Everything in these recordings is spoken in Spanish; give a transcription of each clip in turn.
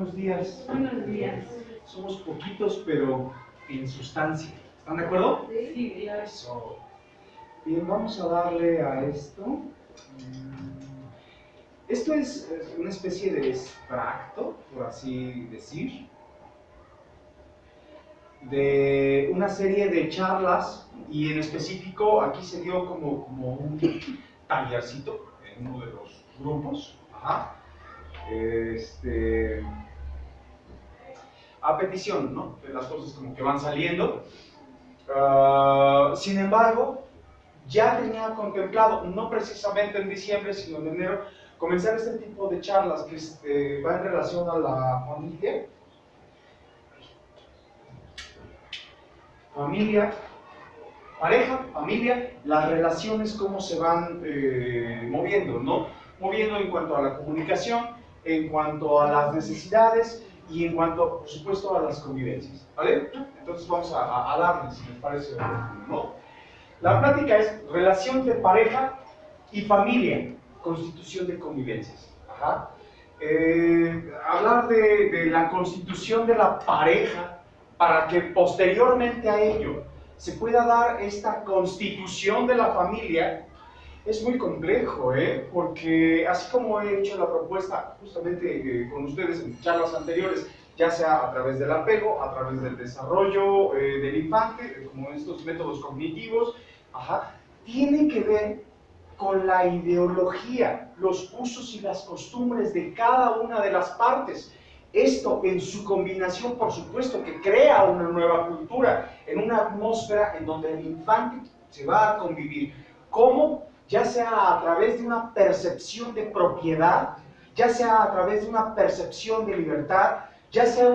buenos días. Buenos días. Somos poquitos, pero en sustancia. ¿Están de acuerdo? Sí, claro. Eso. Bien, vamos a darle a esto. Esto es una especie de extracto, por así decir, de una serie de charlas, y en específico aquí se dio como un tallercito en uno de los grupos. Ajá. A petición, ¿no? De las cosas como que van saliendo. Sin embargo, ya tenía contemplado, no precisamente en diciembre, sino en enero, comenzar este tipo de charlas que va en relación a la familia, pareja, familia, las relaciones, cómo se van moviendo, ¿no? Moviendo en cuanto a la comunicación, en cuanto a las necesidades y en cuanto, por supuesto, a las convivencias, ¿vale? Entonces vamos a darle, si les parece, ¿no? La plática es relación de pareja y familia, constitución de convivencias. Ajá. Hablar de la constitución de la pareja para que posteriormente a ello se pueda dar esta constitución de la familia es muy complejo, porque así como he hecho la propuesta justamente con ustedes en charlas anteriores, ya sea a través del apego, a través del desarrollo del infante, como estos métodos cognitivos, tiene que ver con la ideología, los usos y las costumbres de cada una de las partes. Esto en su combinación, por supuesto, que crea una nueva cultura, en una atmósfera en donde el infante se va a convivir. ¿Cómo? Ya sea a través de una percepción de propiedad, ya sea a través de una percepción de libertad, ya sea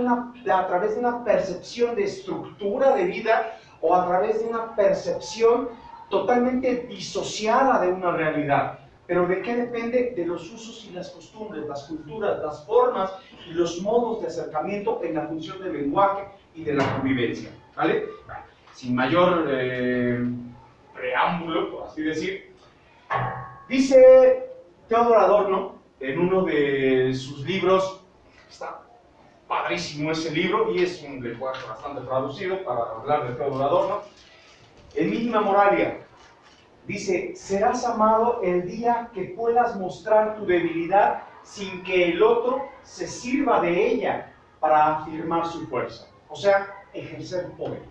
a través de una percepción de estructura de vida o a través de una percepción totalmente disociada de una realidad. ¿Pero de qué depende? De los usos y las costumbres, las culturas, las formas y los modos de acercamiento en la función del lenguaje y de la convivencia. ¿Vale? Sin mayor preámbulo, por así decir, dice Theodor Adorno en uno de sus libros, está padrísimo ese libro y es un lenguaje bastante traducido para hablar de Theodor Adorno, en Mínima Moralia, dice: serás amado el día que puedas mostrar tu debilidad sin que el otro se sirva de ella para afirmar su fuerza, o sea, ejercer poder.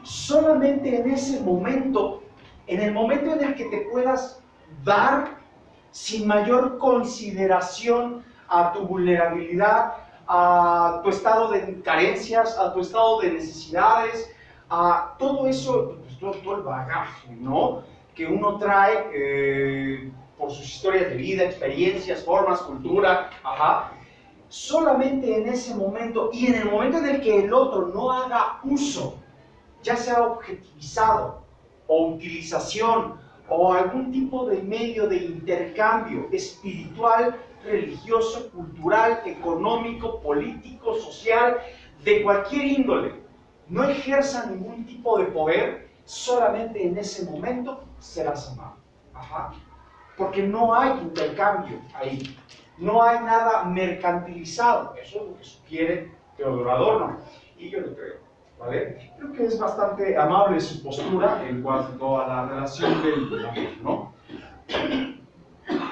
Solamente en ese momento, en el momento en el que te puedas dar sin mayor consideración a tu vulnerabilidad, a tu estado de carencias, a tu estado de necesidades, a todo eso, pues, todo el bagaje, ¿no?, que uno trae por sus historias de vida, experiencias, formas, cultura, solamente en ese momento y en el momento en el que el otro no haga uso, ya sea objetivizado o utilización o algún tipo de medio de intercambio espiritual, religioso, cultural, económico, político, social, de cualquier índole, no ejerza ningún tipo de poder, solamente en ese momento serás amado. Porque no hay intercambio ahí, no hay nada mercantilizado. Eso es lo que sugiere Theodor Adorno, y yo lo creo. ¿Vale? Creo que es bastante amable su postura en cuanto a la relación del amor, ¿no?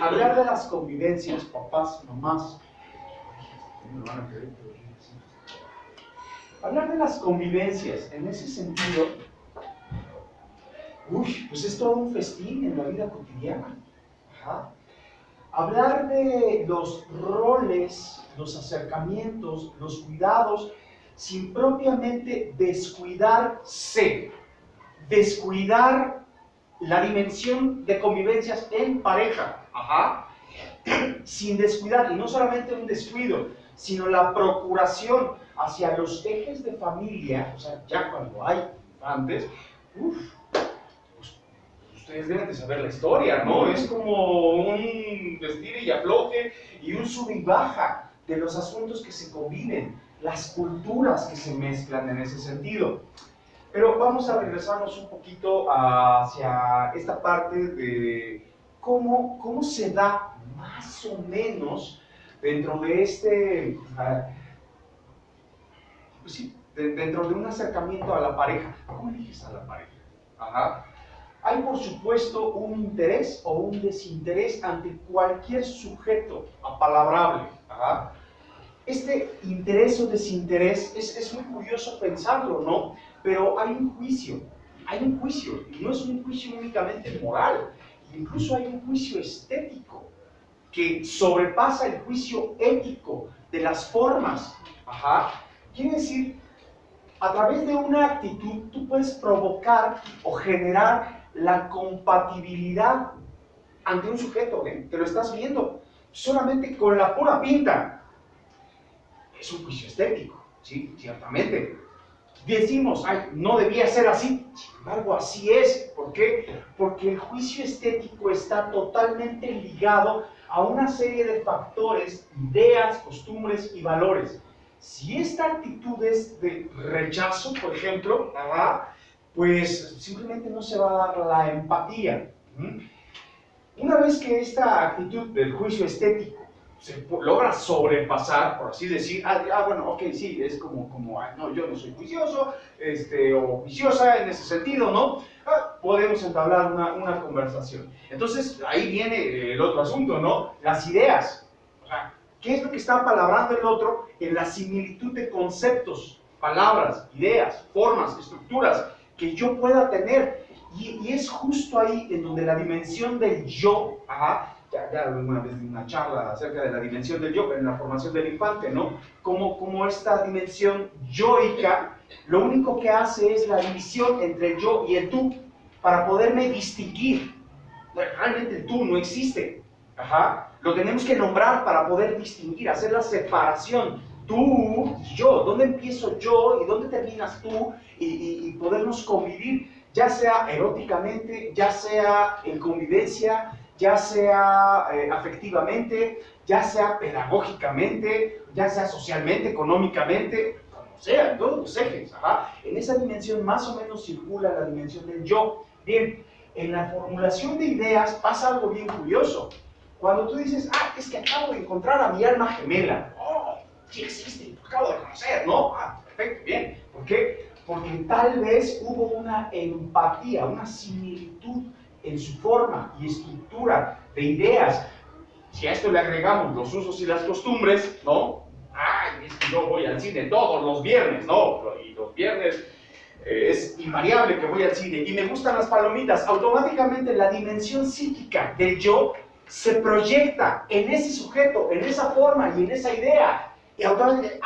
Hablar de las convivencias, papás, mamás, hablar de las convivencias en ese sentido, pues es todo un festín en la vida cotidiana. Hablar de los roles, los acercamientos, los cuidados, sin propiamente descuidarse, descuidar la dimensión de convivencias en pareja, sin descuidar, y no solamente un descuido, sino la procuración hacia los ejes de familia, o sea, ya cuando hay infantes, pues, ustedes deben de saber la historia, ¿no? Es como un estire y afloje y un sub y baja de los asuntos que se conviven, las culturas que se mezclan en ese sentido. Pero vamos a regresarnos un poquito hacia esta parte de cómo se da más o menos dentro de este, pues sí, dentro de un acercamiento a la pareja, ¿cómo eliges a la pareja? Ajá. Hay, por supuesto, un interés o un desinterés ante cualquier sujeto apalabrable. Ajá. Este interés o desinterés es muy curioso pensarlo, ¿no? Pero hay un juicio, y no es un juicio únicamente moral, incluso hay un juicio estético que sobrepasa el juicio ético de las formas. Ajá. Quiere decir, a través de una actitud tú puedes provocar o generar la compatibilidad ante un sujeto, que lo estás viendo solamente con la pura pinta. Es un juicio estético, ¿sí? Ciertamente. Decimos, ay, no debía ser así, sin embargo así es. ¿Por qué? Porque el juicio estético está totalmente ligado a una serie de factores, ideas, costumbres y valores. Si esta actitud es de rechazo, por ejemplo, pues simplemente no se va a dar la empatía. Una vez que esta actitud del juicio estético se logra sobrepasar, por así decir, bueno, ok, sí, es como no, yo no soy juicioso, o juiciosa en ese sentido, ¿no? Podemos entablar una conversación. Entonces, ahí viene el otro asunto, ¿no? Las ideas. O sea, ¿qué es lo que está palabrando el otro en la similitud de conceptos, palabras, ideas, formas, estructuras que yo pueda tener? Y es justo ahí en donde la dimensión del yo, ya alguna vez di una charla acerca de la dimensión del yo en la formación del infante, ¿no? Como esta dimensión yoica, lo único que hace es la división entre el yo y el tú, para poderme distinguir. Realmente el tú no existe, lo tenemos que nombrar para poder distinguir, hacer la separación. Tú y yo, ¿dónde empiezo yo y dónde terminas tú? Y podernos convivir, ya sea eróticamente, ya sea en convivencia, ya sea afectivamente, ya sea pedagógicamente, ya sea socialmente, económicamente, como sea, en todos los ejes. En esa dimensión más o menos circula la dimensión del yo. Bien, en la formulación de ideas pasa algo bien curioso. Cuando tú dices, es que acabo de encontrar a mi alma gemela. Sí existe, lo acabo de conocer, ¿no? Perfecto, bien. ¿Por qué? Porque tal vez hubo una empatía, una similitud en su forma y estructura de ideas. Si a esto le agregamos los usos y las costumbres, ¿no? Es que yo voy al cine todos los viernes, ¿no? Y los viernes es invariable que voy al cine y me gustan las palomitas. Automáticamente la dimensión psíquica del yo se proyecta en ese sujeto, en esa forma y en esa idea. Y automáticamente,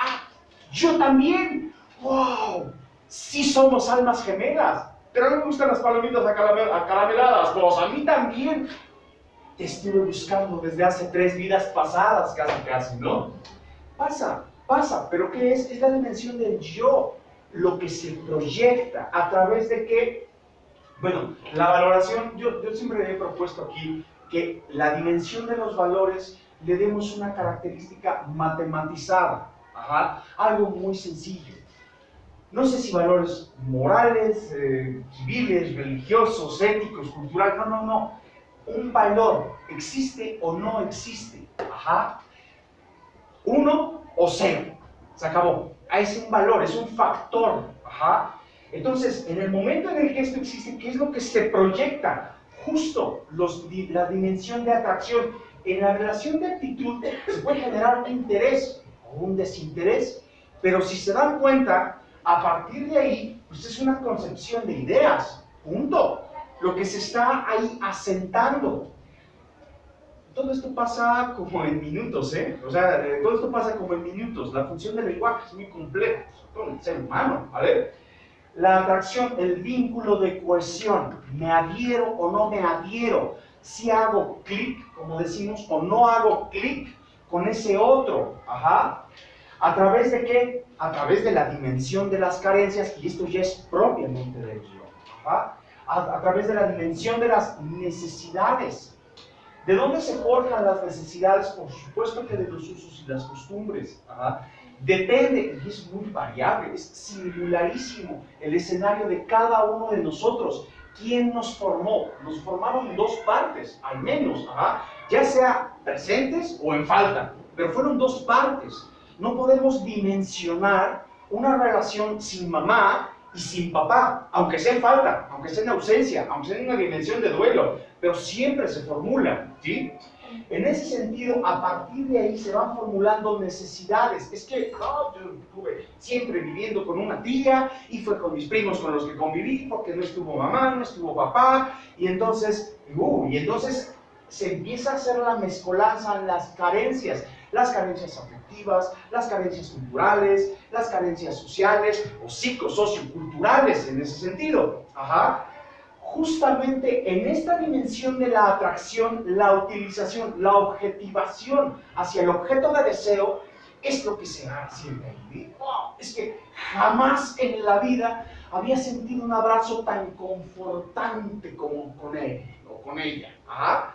yo también, wow, sí somos almas gemelas, pero no me gustan las palomitas acarameladas, pues a mí también. Te estuve buscando desde hace 3 vidas pasadas, casi, ¿no? Pasa, pero ¿qué es? Es la dimensión del yo, lo que se proyecta, a través de qué. Bueno, la valoración, yo siempre he propuesto aquí que la dimensión de los valores le demos una característica matematizada, algo muy sencillo. No sé si valores morales, civiles, religiosos, éticos, culturales, no. Un valor, ¿existe o no existe? 1 o 0, se acabó. Es un valor, es un factor. Entonces, en el momento en el que esto existe, ¿qué es lo que se proyecta? Justo la dimensión de atracción. En la relación de actitud se puede generar un interés o un desinterés, pero si se dan cuenta, a partir de ahí, pues es una concepción de ideas, punto. Lo que se está ahí asentando. Todo esto pasa como en minutos, O sea, todo esto pasa como en minutos. La función del lenguaje es muy compleja, sobre todo en el ser humano, ¿vale? La atracción, el vínculo de cohesión. ¿Me adhiero o no me adhiero? Si hago clic, como decimos, o no hago clic con ese otro. ¿A través de qué? A través de la dimensión de las carencias, y esto ya es propiamente del yo. A través de la dimensión de las necesidades. ¿De dónde se forjan las necesidades? Por supuesto que de los usos y las costumbres. Depende, y es muy variable, es singularísimo el escenario de cada uno de nosotros. ¿Quién nos formó? Nos formaron 2 partes, al menos, ya sea presentes o en falta. pero fueron dos partes. No podemos dimensionar una relación sin mamá y sin papá, aunque sea en falta, aunque sea en ausencia, aunque sea en una dimensión de duelo, pero siempre se formula, ¿sí? En ese sentido, a partir de ahí se van formulando necesidades. Es que yo estuve siempre viviendo con una tía y fue con mis primos con los que conviví porque no estuvo mamá, no estuvo papá, y entonces se empieza a hacer la mezcolanza en las carencias afectivas, las carencias culturales, las carencias sociales o socioculturales en ese sentido. Ajá. Justamente en esta dimensión de la atracción, la utilización, la objetivación hacia el objeto de deseo es lo que se siente ahí. ¡Wow! Es que jamás en la vida había sentido un abrazo tan confortante como con él o con ella. ¿Ah?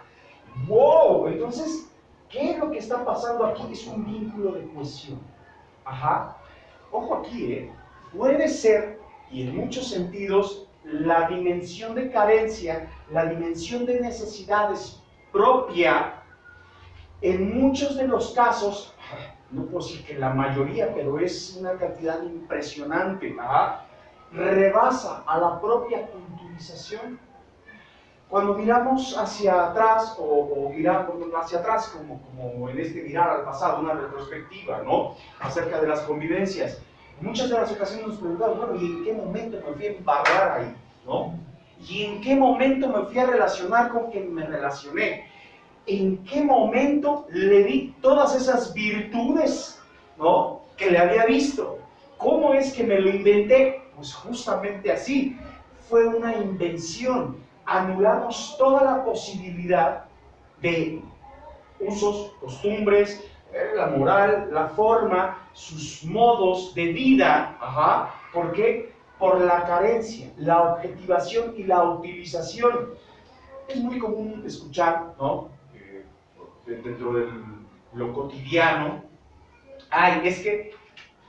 ¡Wow! Entonces, ¿qué es lo que está pasando aquí? Es un vínculo de cohesión. Ajá. Ojo aquí, puede ser, y en muchos sentidos, la dimensión de carencia, la dimensión de necesidades propia, en muchos de los casos, no puedo decir que la mayoría, pero es una cantidad impresionante, rebasa a la propia culturización. Cuando miramos hacia atrás, o miramos hacia atrás, como en este mirar al pasado, una retrospectiva, ¿no?, acerca de las convivencias, en muchas de las ocasiones nos preguntamos, bueno, ¿y en qué momento me fui a embarrar ahí? ¿No? ¿Y en qué momento me fui a relacionar con quien me relacioné? ¿En qué momento le di todas esas virtudes, ¿no?, que le había visto? ¿Cómo es que me lo inventé? Pues justamente así, fue una invención. Anulamos toda la posibilidad de usos, costumbres, la moral, la forma, sus modos de vida. ¿Por qué? Por la carencia, la objetivación y la utilización. Es muy común escuchar, ¿no?, dentro de lo cotidiano, ay, es que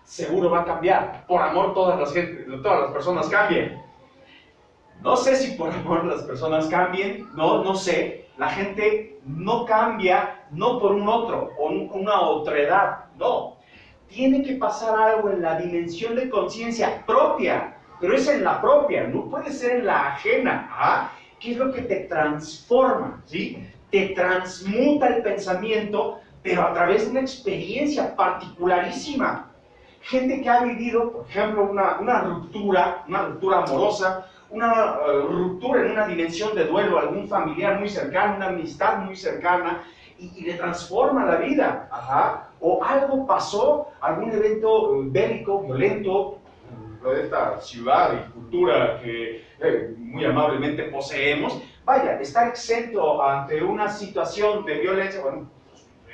seguro va a cambiar, por amor todas las personas cambien. No sé si por amor las personas cambien, no sé. La gente no cambia, no por un otro, o una otredad, no. Tiene que pasar algo en la dimensión de conciencia propia, pero es en la propia, no puede ser en la ajena. ¿Qué es lo que te transforma? ¿Sí? Te transmuta el pensamiento, pero a través de una experiencia particularísima. Gente que ha vivido, por ejemplo, una ruptura amorosa, una ruptura en una dimensión de duelo, algún familiar muy cercano, una amistad muy cercana, y le transforma la vida. O algo pasó, algún evento bélico, violento, de esta ciudad y cultura que muy amablemente poseemos. Vaya, estar exento ante una situación de violencia, bueno,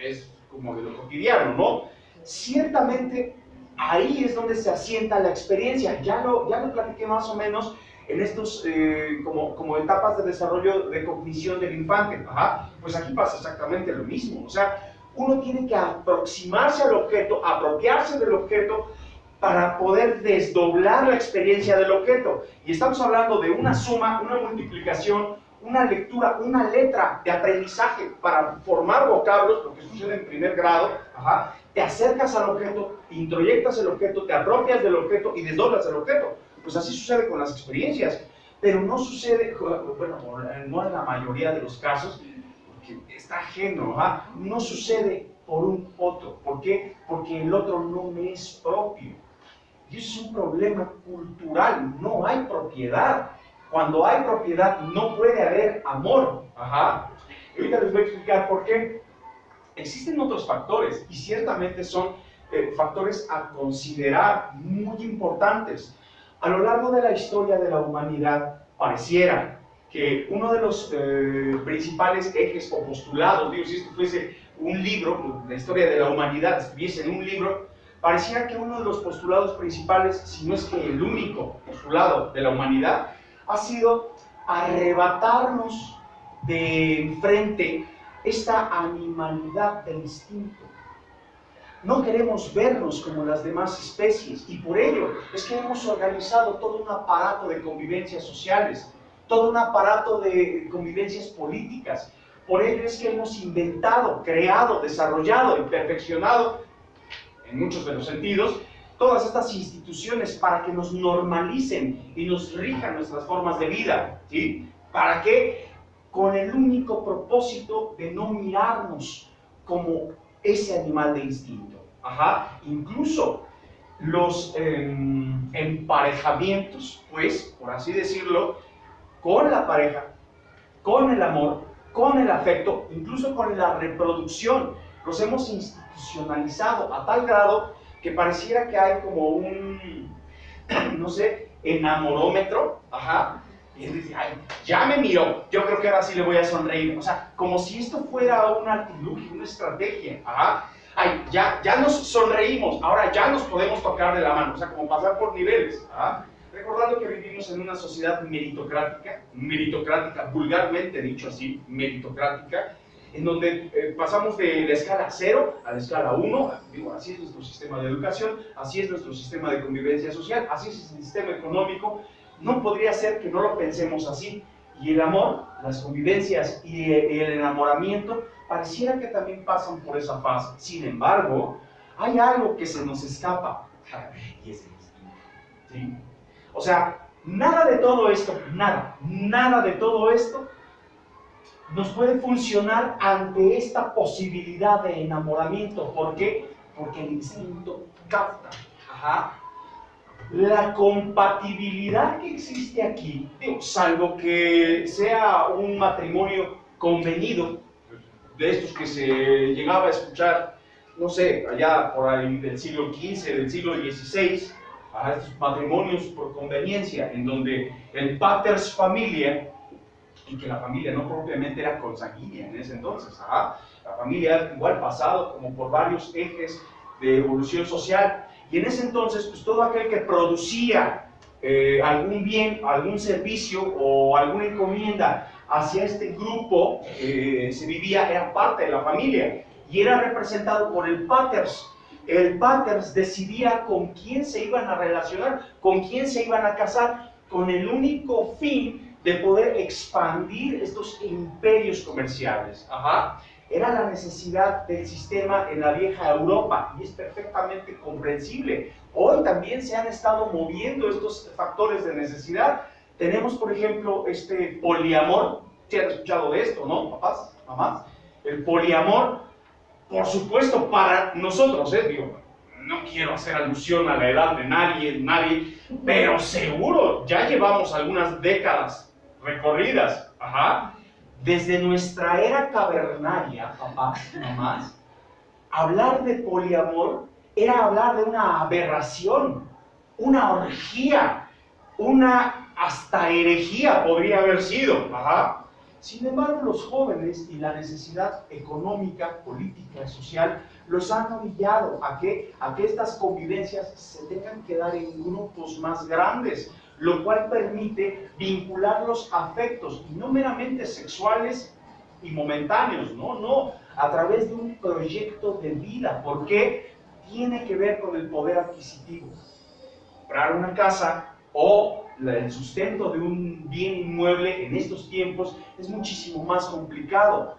es como de lo cotidiano, ¿no? Ciertamente, ahí es donde se asienta la experiencia. Ya lo platiqué más o menos en estos como etapas de desarrollo de cognición del infante. Pues aquí pasa exactamente lo mismo. O sea, uno tiene que aproximarse al objeto, apropiarse del objeto para poder desdoblar la experiencia del objeto. Y estamos hablando de una suma, una multiplicación, una lectura, una letra de aprendizaje para formar vocablos, lo que sucede en primer grado. Te acercas al objeto, introyectas el objeto, te apropias del objeto y desdoblas el objeto. Pues así sucede con las experiencias, pero no sucede, bueno, no en la mayoría de los casos, porque está ajeno, no sucede por un otro. ¿Por qué? Porque el otro no me es propio. Y eso es un problema cultural, no hay propiedad. Cuando hay propiedad no puede haber amor. Y ahorita les voy a explicar por qué. Existen otros factores, y ciertamente son factores a considerar muy importantes. A lo largo de la historia de la humanidad, pareciera que uno de los principales ejes o postulados, digo, si esto fuese un libro, la historia de la humanidad estuviese en un libro, pareciera que uno de los postulados principales, si no es que el único postulado de la humanidad, ha sido arrebatarnos de enfrente esta animalidad del instinto. No queremos vernos como las demás especies, y por ello es que hemos organizado todo un aparato de convivencias sociales, todo un aparato de convivencias políticas, Por ello es que hemos inventado, creado, desarrollado y perfeccionado, en muchos de los sentidos, todas estas instituciones para que nos normalicen y nos rijan nuestras formas de vida, ¿sí? ¿Para qué? Con el único propósito de no mirarnos como ese animal de instinto. Ajá. Incluso los emparejamientos, pues, por así decirlo, con la pareja, con el amor, con el afecto, incluso con la reproducción, los hemos institucionalizado a tal grado que pareciera que hay como un, no sé, enamorómetro, ajá, y él dice, ay, ya me miró, yo creo que ahora sí le voy a sonreír, o sea, como si esto fuera un artilugio, una estrategia, ajá, ay, ya nos sonreímos, ahora ya nos podemos tocar de la mano, o sea, como pasar por niveles, ajá. Recordando que vivimos en una sociedad meritocrática, vulgarmente dicho así, meritocrática, en donde pasamos de la escala 0 a la escala 1, digo, así es nuestro sistema de educación, así es nuestro sistema de convivencia social, así es el sistema económico. No podría ser que no lo pensemos así. Y el amor, las convivencias y el enamoramiento pareciera que también pasan por esa fase. Sin embargo, hay algo que se nos escapa, y es el instinto, ¿sí? O sea, nada de todo esto, nada de todo esto nos puede funcionar ante esta posibilidad de enamoramiento. ¿Por qué? Porque el instinto capta, ajá, la compatibilidad que existe aquí, digo, salvo que sea un matrimonio convenido, de estos que se llegaba a escuchar, no sé, allá por ahí del siglo XV, del siglo XVI, a estos matrimonios por conveniencia, en donde el paters familia, y que la familia no propiamente era consanguínea en ese entonces, ajá, la familia igual pasado como por varios ejes de evolución social, y en ese entonces pues todo aquel que producía algún bien, algún servicio o alguna encomienda hacia este grupo se vivía, era parte de la familia y era representado por el paters. El paters decidía con quién se iban a relacionar, con quién se iban a casar, con el único fin de poder expandir estos imperios comerciales. Ajá. Era la necesidad del sistema en la vieja Europa y es perfectamente comprensible. Hoy también se han estado moviendo estos factores de necesidad. Tenemos, por ejemplo, este poliamor. ¿Se han escuchado de esto, no, papás, mamás? El poliamor, por supuesto, para nosotros, digo, no quiero hacer alusión a la edad de nadie, pero seguro ya llevamos algunas décadas recorridas, ajá. Desde nuestra era cavernaria, papás, mamás, hablar de poliamor era hablar de una aberración, una orgía, una hasta herejía podría haber sido, ajá. Sin embargo, los jóvenes y la necesidad económica, política y social los han orillado a que estas convivencias se tengan que dar en grupos más grandes, lo cual permite vincular los afectos, y no meramente sexuales y momentáneos, no, a través de un proyecto de vida, porque tiene que ver con el poder adquisitivo. Comprar una casa o el sustento de un bien inmueble en estos tiempos es muchísimo más complicado.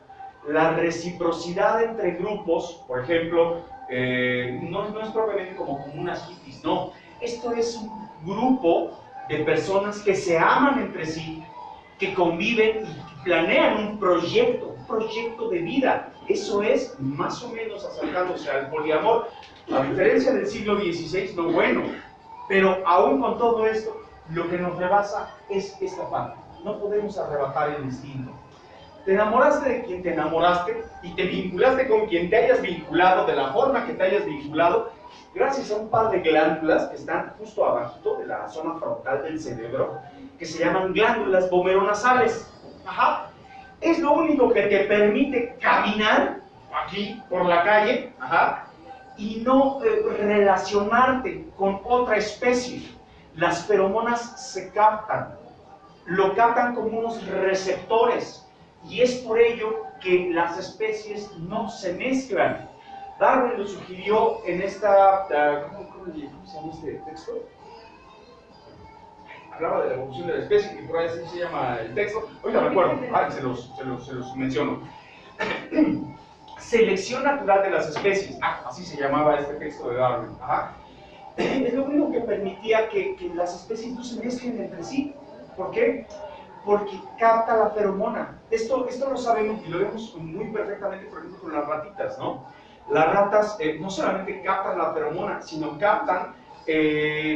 La reciprocidad entre grupos, por ejemplo, no es propiamente como comunas hippies, no. Esto es un grupo de personas que se aman entre sí, que conviven y planean un proyecto de vida. Eso es más o menos acercándose al poliamor, a diferencia del siglo XVI, no bueno. Pero aún con todo esto, lo que nos rebasa es esta parte. No podemos arrebatar el instinto. Te enamoraste de quien te enamoraste y te vinculaste con quien te hayas vinculado, de la forma que te hayas vinculado, gracias a un par de glándulas que están justo abajito de la zona frontal del cerebro, que se llaman glándulas vomeronasales. Ajá. Es lo único que te permite caminar aquí por la calle, ajá, y no relacionarte con otra especie. Las feromonas se captan, lo captan como unos receptores, y es por ello que las especies no se mezclan. Darwin lo sugirió en esta, ¿cómo se llama este texto? Hablaba de la evolución de la especie, y por ahí así se llama el texto. Ahorita recuerdo, se los menciono. Selección natural de las especies. Así se llamaba este texto de Darwin. Es lo único que permitía que las especies no se mezclen entre sí. ¿Por qué? Porque capta la feromona. Esto lo sabemos y lo vemos muy perfectamente, por ejemplo, con las ratitas, ¿no? Las ratas no solamente captan la feromona, sino captan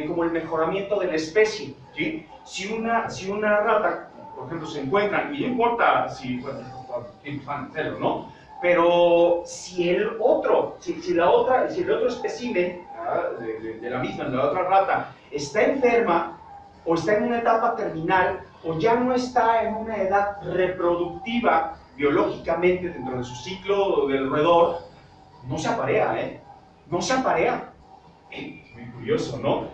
como el mejoramiento de la especie, ¿sí? Si una rata, por ejemplo, se encuentran, y no importa si, bueno, van a hacerlo, ¿no? Pero si el otro espécimen de la misma, de la otra rata, está enferma o está en una etapa terminal o ya no está en una edad reproductiva biológicamente dentro de su ciclo del roedor, no se aparea, no se aparea. Muy curioso, ¿no?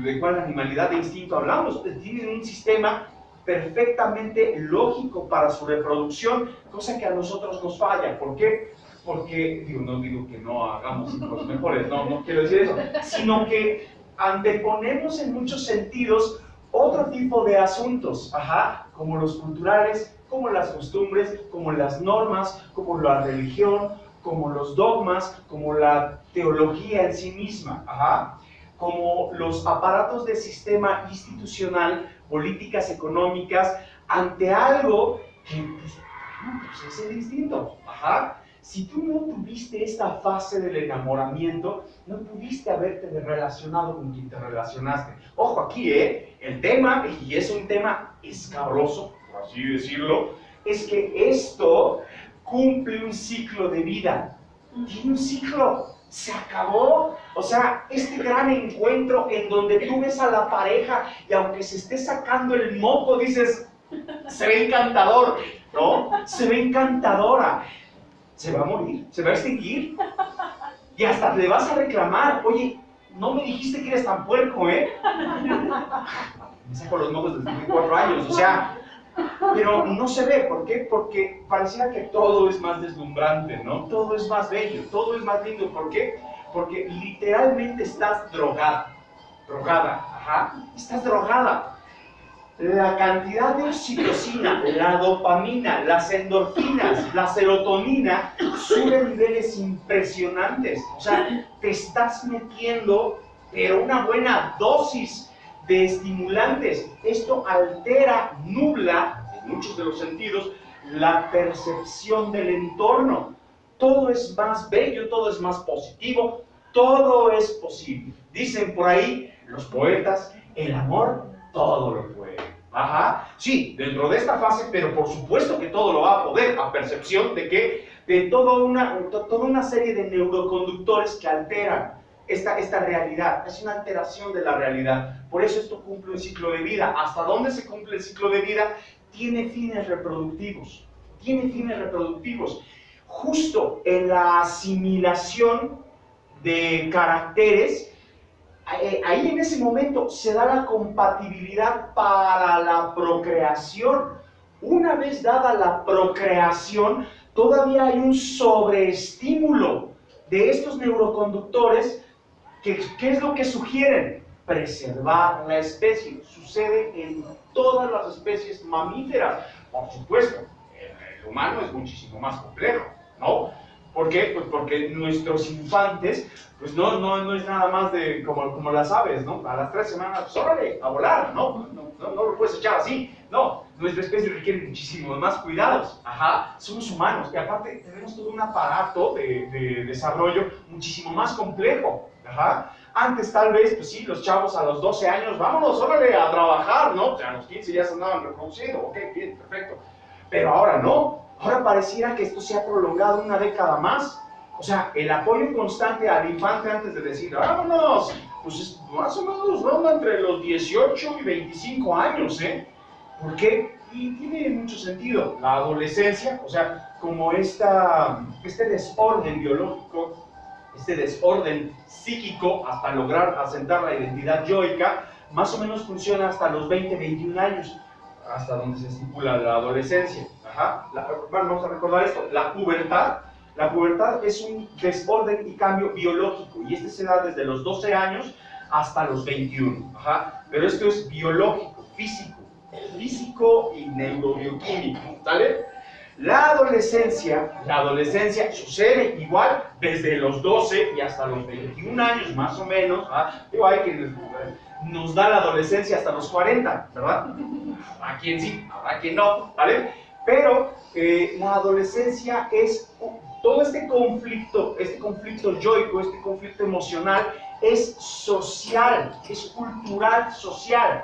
¿De cuál animalidad de instinto hablamos? Tienen un sistema perfectamente lógico para su reproducción, cosa que a nosotros nos falla. ¿Por qué? Porque, no digo que no hagamos hijos mejores, no quiero decir eso, sino que anteponemos en muchos sentidos otro tipo de asuntos, como los culturales, como las costumbres, como las normas, como la religión, como los dogmas, como la teología en sí misma, como los aparatos del sistema institucional, políticas económicas, ante algo que pues es el instinto. Si tú no tuviste esta fase del enamoramiento, no pudiste haberte relacionado con quien te relacionaste. Ojo aquí, el tema, y es un tema escabroso, por así decirlo, es que esto cumple un ciclo de vida. Tiene un ciclo, se acabó. O sea, este gran encuentro en donde tú ves a la pareja y aunque se esté sacando el moco, dices, se ve encantador, ¿no? Se ve encantadora. Se va a morir, se va a extinguir. Y hasta le vas a reclamar, oye, no me dijiste que eres tan puerco, Me saco los mocos desde 4 años, o sea, pero no se ve. ¿Por qué? Porque pareciera que todo es más deslumbrante, ¿no? Todo es más bello, todo es más lindo. ¿Por qué? Porque literalmente estás drogada, estás drogada. La cantidad de oxitocina, la dopamina, las endorfinas, la serotonina suben niveles impresionantes. O sea, te estás metiendo, pero una buena dosis de estimulantes. Esto altera, nubla, en muchos de los sentidos, la percepción del entorno. Todo es más bello, todo es más positivo, todo es posible. Dicen por ahí los poetas, el amor todo lo puede. Sí, dentro de esta fase, pero por supuesto que todo lo va a poder, a percepción de que de toda una serie de neuroconductores que alteran esta realidad. Es una alteración de la realidad. Por eso esto cumple un ciclo de vida. ¿Hasta dónde se cumple el ciclo de vida? Tiene fines reproductivos. Tiene fines reproductivos. Justo en la asimilación de caracteres, ahí en ese momento se da la compatibilidad para la procreación. Una vez dada la procreación, todavía hay un sobreestímulo de estos neuroconductores. ¿Qué es lo que sugieren? Preservar la especie. Sucede en todas las especies mamíferas. Por supuesto, el humano es muchísimo más complejo, ¿no? ¿Por qué? Pues porque nuestros infantes, pues no es nada más de como las aves, ¿no? A las 3 semanas, pues órale, a volar, ¿no? No lo puedes echar así. No, nuestra especie requiere muchísimo más cuidados. Somos humanos y aparte tenemos todo un aparato de desarrollo muchísimo más complejo. Antes tal vez, pues sí, los chavos a los 12 años, vámonos, órale, a trabajar, ¿no? O sea, a los 15 ya se andaban reproduciendo, ok, bien, perfecto. Pero ahora no. Ahora pareciera que esto se ha prolongado una década más. O sea, el apoyo constante al infante antes de decir, vámonos, pues más o menos ronda entre los 18 y 25 años, ¿Por qué? Y tiene mucho sentido. La adolescencia, o sea, como este desorden biológico, este desorden psíquico, hasta lograr asentar la identidad yoica, más o menos funciona hasta los 20, 21 años. Hasta donde se estipula la adolescencia. Vamos a recordar esto, la pubertad es un desorden y cambio biológico, y este se da desde los 12 años hasta los 21. Pero esto es biológico, físico y neurobioquímico, ¿sale? La adolescencia sucede igual desde los 12 y hasta los 21 años más o menos. Hay quienes nos da la adolescencia hasta los 40, ¿verdad? A quien sí, habrá quien no, ¿vale? Pero la adolescencia es todo este conflicto yoico, este conflicto emocional, es social, es cultural, social.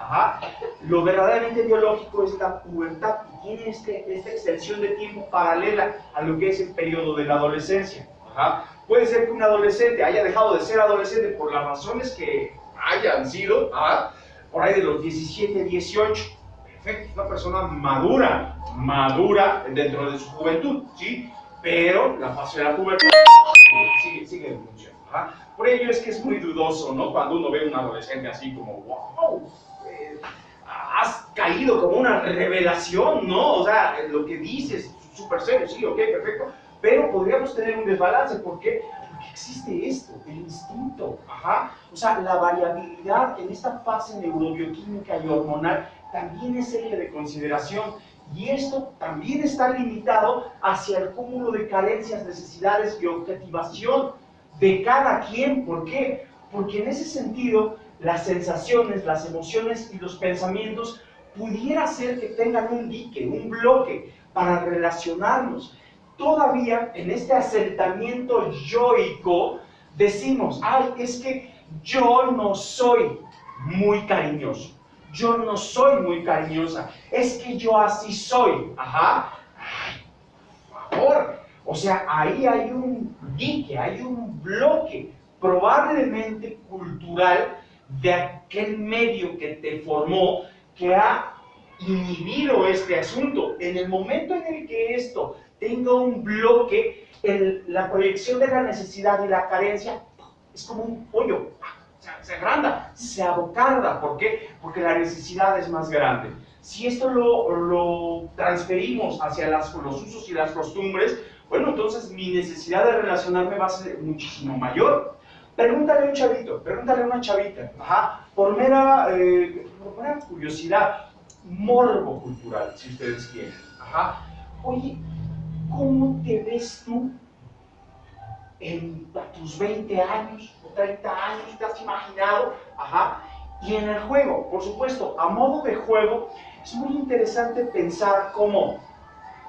Lo verdaderamente biológico es la pubertad y tiene esta extensión de tiempo paralela a lo que es el periodo de la adolescencia. Puede ser que un adolescente haya dejado de ser adolescente por las razones que hayan sido, por ahí de los 17, 18. Perfecto, es una persona madura dentro de su juventud, ¿sí? Pero la fase de la pubertad sigue en función. Por ello es que es muy dudoso, ¿no? Cuando uno ve a un adolescente así como, wow, has caído como una revelación, ¿no? O sea, lo que dices, súper serio, sí, ok, perfecto, pero podríamos tener un desbalance. ¿Por qué? Porque existe esto, el instinto, o sea, la variabilidad en esta fase neurobioquímica y hormonal también es eje de consideración. Y esto también está limitado hacia el cúmulo de carencias, necesidades y objetivación de cada quien. ¿Por qué? Porque en ese sentido, las sensaciones, las emociones y los pensamientos pudiera ser que tengan un dique, un bloque para relacionarnos. Todavía en este asentamiento yoico decimos, ay, es que yo no soy muy cariñoso. Yo no soy muy cariñosa, es que yo así soy. Ay, por favor. O sea, ahí hay un dique, hay un bloque, probablemente cultural, de aquel medio que te formó, que ha inhibido este asunto. En el momento en el que esto tenga un bloque, la proyección de la necesidad y la carencia es como un pollo. Se agranda, se abocarda. ¿Por qué? Porque la necesidad es más grande. Si esto lo transferimos hacia los usos y las costumbres, bueno, entonces mi necesidad de relacionarme va a ser muchísimo mayor. Pregúntale a un chavito, pregúntale a una chavita, por mera curiosidad, morbo cultural, si ustedes quieren. Oye, ¿cómo te ves tú a tus 20 años o 30 años? ¿Te has imaginado? Y en el juego, por supuesto, a modo de juego, es muy interesante pensar cómo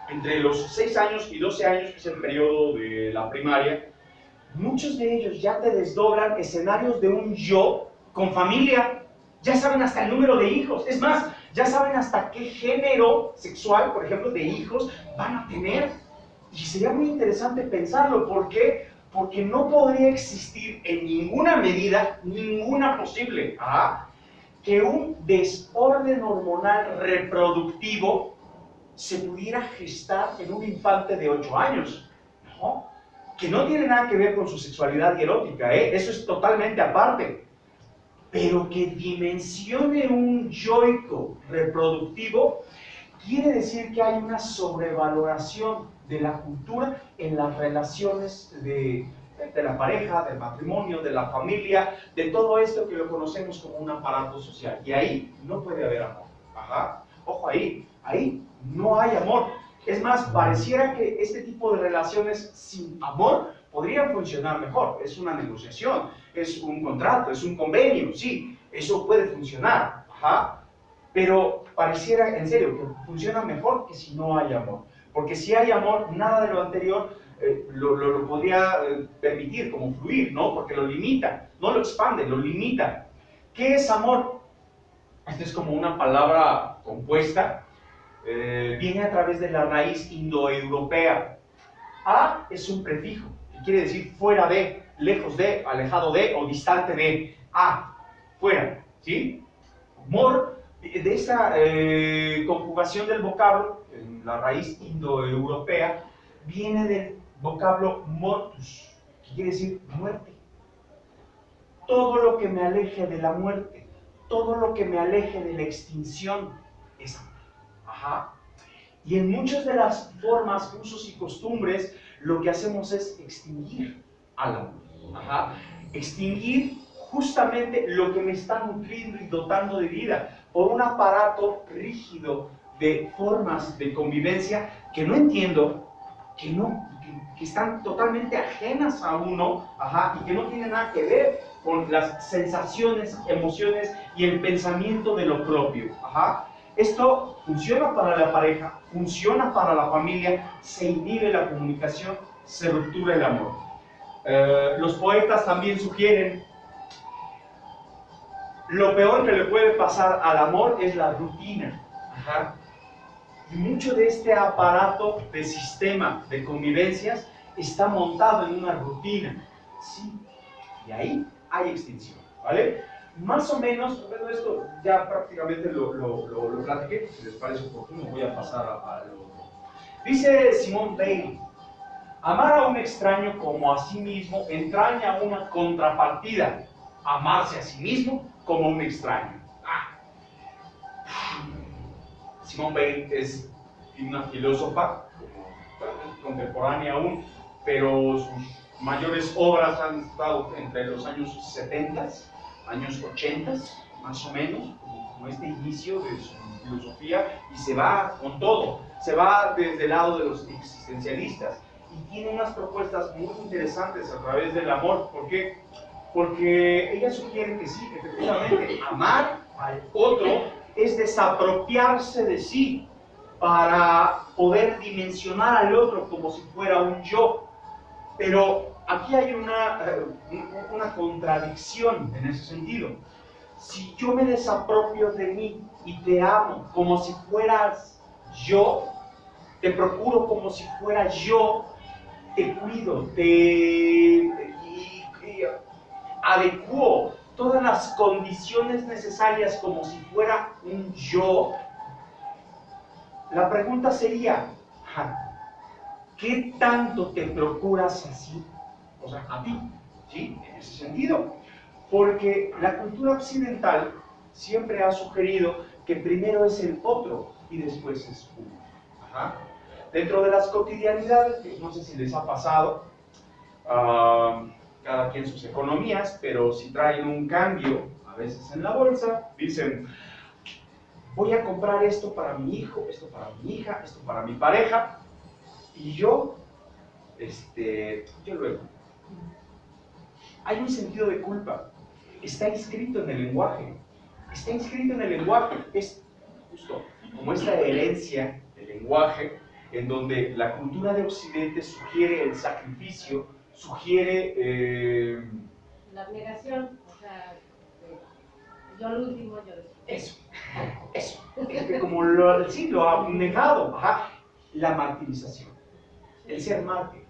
entre los 6 años y 12 años, que es el periodo de la primaria, muchos de ellos ya te desdoblan escenarios de un yo con familia. Ya saben hasta el número de hijos. Es más, ya saben hasta qué género sexual, por ejemplo, de hijos van a tener. Y sería muy interesante pensarlo. ¿Por qué? Porque no podría existir en ninguna medida, ninguna posible, que un desorden hormonal reproductivo se pudiera gestar en un infante de 8 años, ¿no? Que no tiene nada que ver con su sexualidad y erótica, eso es totalmente aparte, pero que dimensione un yoico reproductivo quiere decir que hay una sobrevaloración de la cultura en las relaciones de la pareja, del matrimonio, de la familia, de todo esto que lo conocemos como un aparato social. Y ahí no puede haber amor. Ojo, ahí no hay amor. Es más, pareciera que este tipo de relaciones sin amor podrían funcionar mejor. Es una negociación, es un contrato, es un convenio, sí, eso puede funcionar. Pero pareciera, en serio, que funciona mejor que si no hay amor. Porque si hay amor, nada de lo anterior lo podría permitir como fluir, ¿no? Porque lo limita, no lo expande, lo limita. ¿Qué es amor? Esta es como una palabra compuesta, viene a través de la raíz indoeuropea. A es un prefijo, que quiere decir fuera de, lejos de, alejado de o distante de. A, fuera, ¿sí? Amor, de esta conjugación del vocablo, la raíz indoeuropea, viene del vocablo mortus, que quiere decir muerte. Todo lo que me aleje de la muerte, todo lo que me aleje de la extinción, es amor. Y en muchas de las formas, usos y costumbres, lo que hacemos es extinguir al amor. Extinguir justamente lo que me está nutriendo y dotando de vida por un aparato rígido, de formas de convivencia que no entiendo, que están totalmente ajenas a uno, ajá, y que no tienen nada que ver con las sensaciones, emociones y el pensamiento de lo propio. Ajá. Esto funciona para la pareja, funciona para la familia, se inhibe la comunicación, se ruptura el amor. Los poetas también sugieren: lo peor que le puede pasar al amor es la rutina. Ajá. Y mucho de este aparato de sistema de convivencias está montado en una rutina. Sí, y ahí hay extinción, ¿vale? Más o menos, bueno, esto ya prácticamente lo platiqué, si les parece oportuno voy a pasar a lo... Dice Simone Weil: amar a un extraño como a sí mismo entraña una contrapartida: amarse a sí mismo como un extraño. Simone Weil es una filósofa contemporánea aún, pero sus mayores obras han estado entre los años 70, años 80, más o menos, como este inicio de su filosofía, y se va con todo, se va desde el lado de los existencialistas, y tiene unas propuestas muy interesantes a través del amor. ¿Por qué? Porque ella sugiere que sí, efectivamente, amar al otro es desapropiarse de sí para poder dimensionar al otro como si fuera un yo. Pero aquí hay una contradicción en ese sentido. Si yo me desapropio de mí y te amo como si fueras yo, te procuro como si fuera yo, te cuido, te adecuo todas las condiciones necesarias como si fuera un yo, la pregunta sería: ¿qué tanto te procuras así? O sea, a ti, ¿sí? En ese sentido. Porque la cultura occidental siempre ha sugerido que primero es el otro y después es uno. Ajá. Dentro de las cotidianidades, que no sé si les ha pasado, cada quien sus economías, pero si traen un cambio, a veces en la bolsa, dicen: voy a comprar esto para mi hijo, esto para mi hija, esto para mi pareja, y yo luego. Hay un sentido de culpa, está inscrito en el lenguaje, es justo como esta herencia del lenguaje, en donde la cultura de Occidente sugiere el sacrificio, sugiere... la abnegación, o sea, yo al último, yo después. Eso, como lo abnegado, ajá, la martirización, el ser mártir.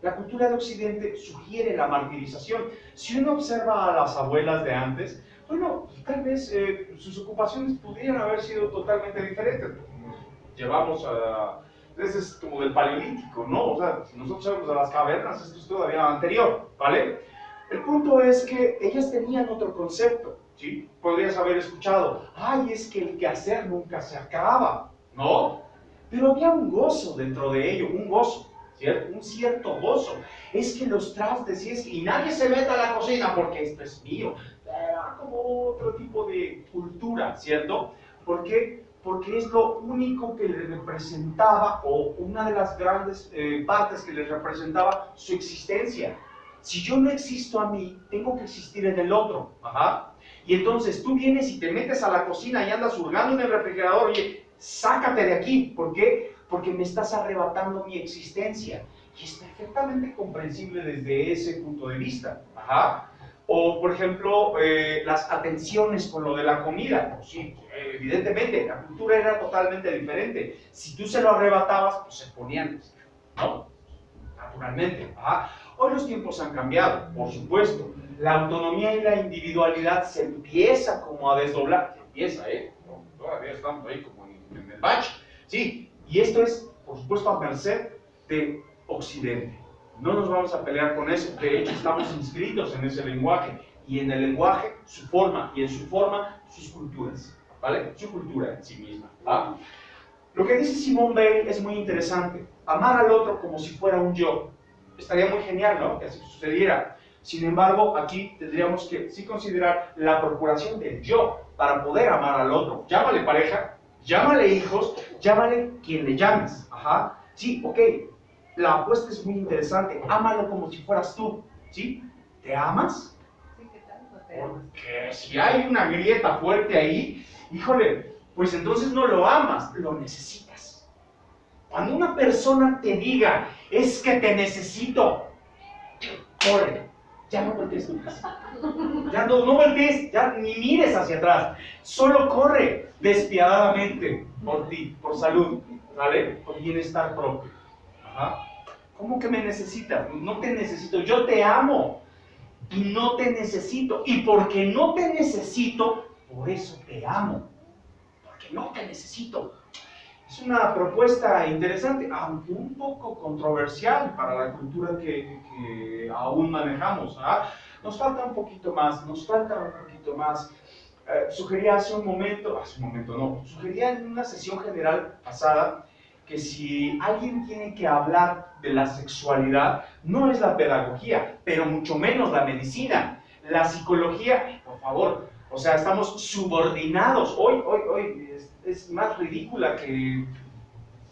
La cultura de Occidente sugiere la martirización. Si uno observa a las abuelas de antes, bueno, tal vez sus ocupaciones podrían haber sido totalmente diferentes. Llevamos a... Eso es como del paleolítico, ¿no? O sea, si nosotros vamos a las cavernas, esto es todavía anterior, ¿vale? El punto es que ellas tenían otro concepto, ¿sí? Podrías haber escuchado: ay, es que el quehacer nunca se acaba, ¿no? Pero había un gozo dentro de ello, un gozo, ¿cierto? Un cierto gozo. Es que los trastes, y nadie se meta a la cocina porque esto es mío. Era como otro tipo de cultura, ¿cierto? ¿Por qué? Porque es lo único que le representaba, o una de las grandes partes que le representaba su existencia. Si yo no existo a mí, tengo que existir en el otro. Ajá. Y entonces tú vienes y te metes a la cocina y andas hurgando en el refrigerador: oye, sácate de aquí. ¿Por qué? Porque me estás arrebatando mi existencia. Y es perfectamente comprensible desde ese punto de vista. Ajá. O, por ejemplo, las atenciones con lo de la comida. Pues sí, evidentemente, la cultura era totalmente diferente. Si tú se lo arrebatabas, pues se ponían, ¿no? Naturalmente. Ajá. Hoy los tiempos han cambiado, por supuesto. La autonomía y la individualidad se empieza como a desdoblar. Se empieza, no, todavía estamos ahí como en el bache. Sí, y esto es, por supuesto, a merced de Occidente. No nos vamos a pelear con eso. De hecho, estamos inscritos en ese lenguaje. Y en el lenguaje, su forma. Y en su forma, sus culturas. ¿Vale? Su cultura en sí misma. ¿Ah? Lo que dice Simone Weil es muy interesante. Amar al otro como si fuera un yo. Estaría muy genial, ¿no? Que así sucediera. Sin embargo, aquí tendríamos que sí considerar la procuración del yo para poder amar al otro. Llámale pareja, Llámale hijos, llámale quien le llames. Ajá. Sí, ok. La apuesta es muy interesante. Ámalo como si fueras tú. ¿Sí? ¿Te amas? Sí, ¿qué tal? No te amas. Porque si hay una grieta fuerte ahí, híjole, pues entonces no lo amas, lo necesitas. Cuando una persona te diga, es que te necesito, corre, ya no voltees tu casa. Ya no voltees, ya ni mires hacia atrás. Solo corre despiadadamente por ti, por salud, ¿vale? Por bienestar propio. Ajá. ¿Cómo que me necesitas? No te necesito, yo te amo. Y no te necesito. Y porque no te necesito, por eso te amo. Porque no te necesito. Es una propuesta interesante, aunque un poco controversial para la cultura que aún manejamos. ¿Ah? Nos falta un poquito más, sugería sugería en una sesión general pasada que si alguien tiene que hablar de la sexualidad, no es la pedagogía, pero mucho menos la medicina. La psicología, por favor, o sea, estamos subordinados. Hoy es más ridícula que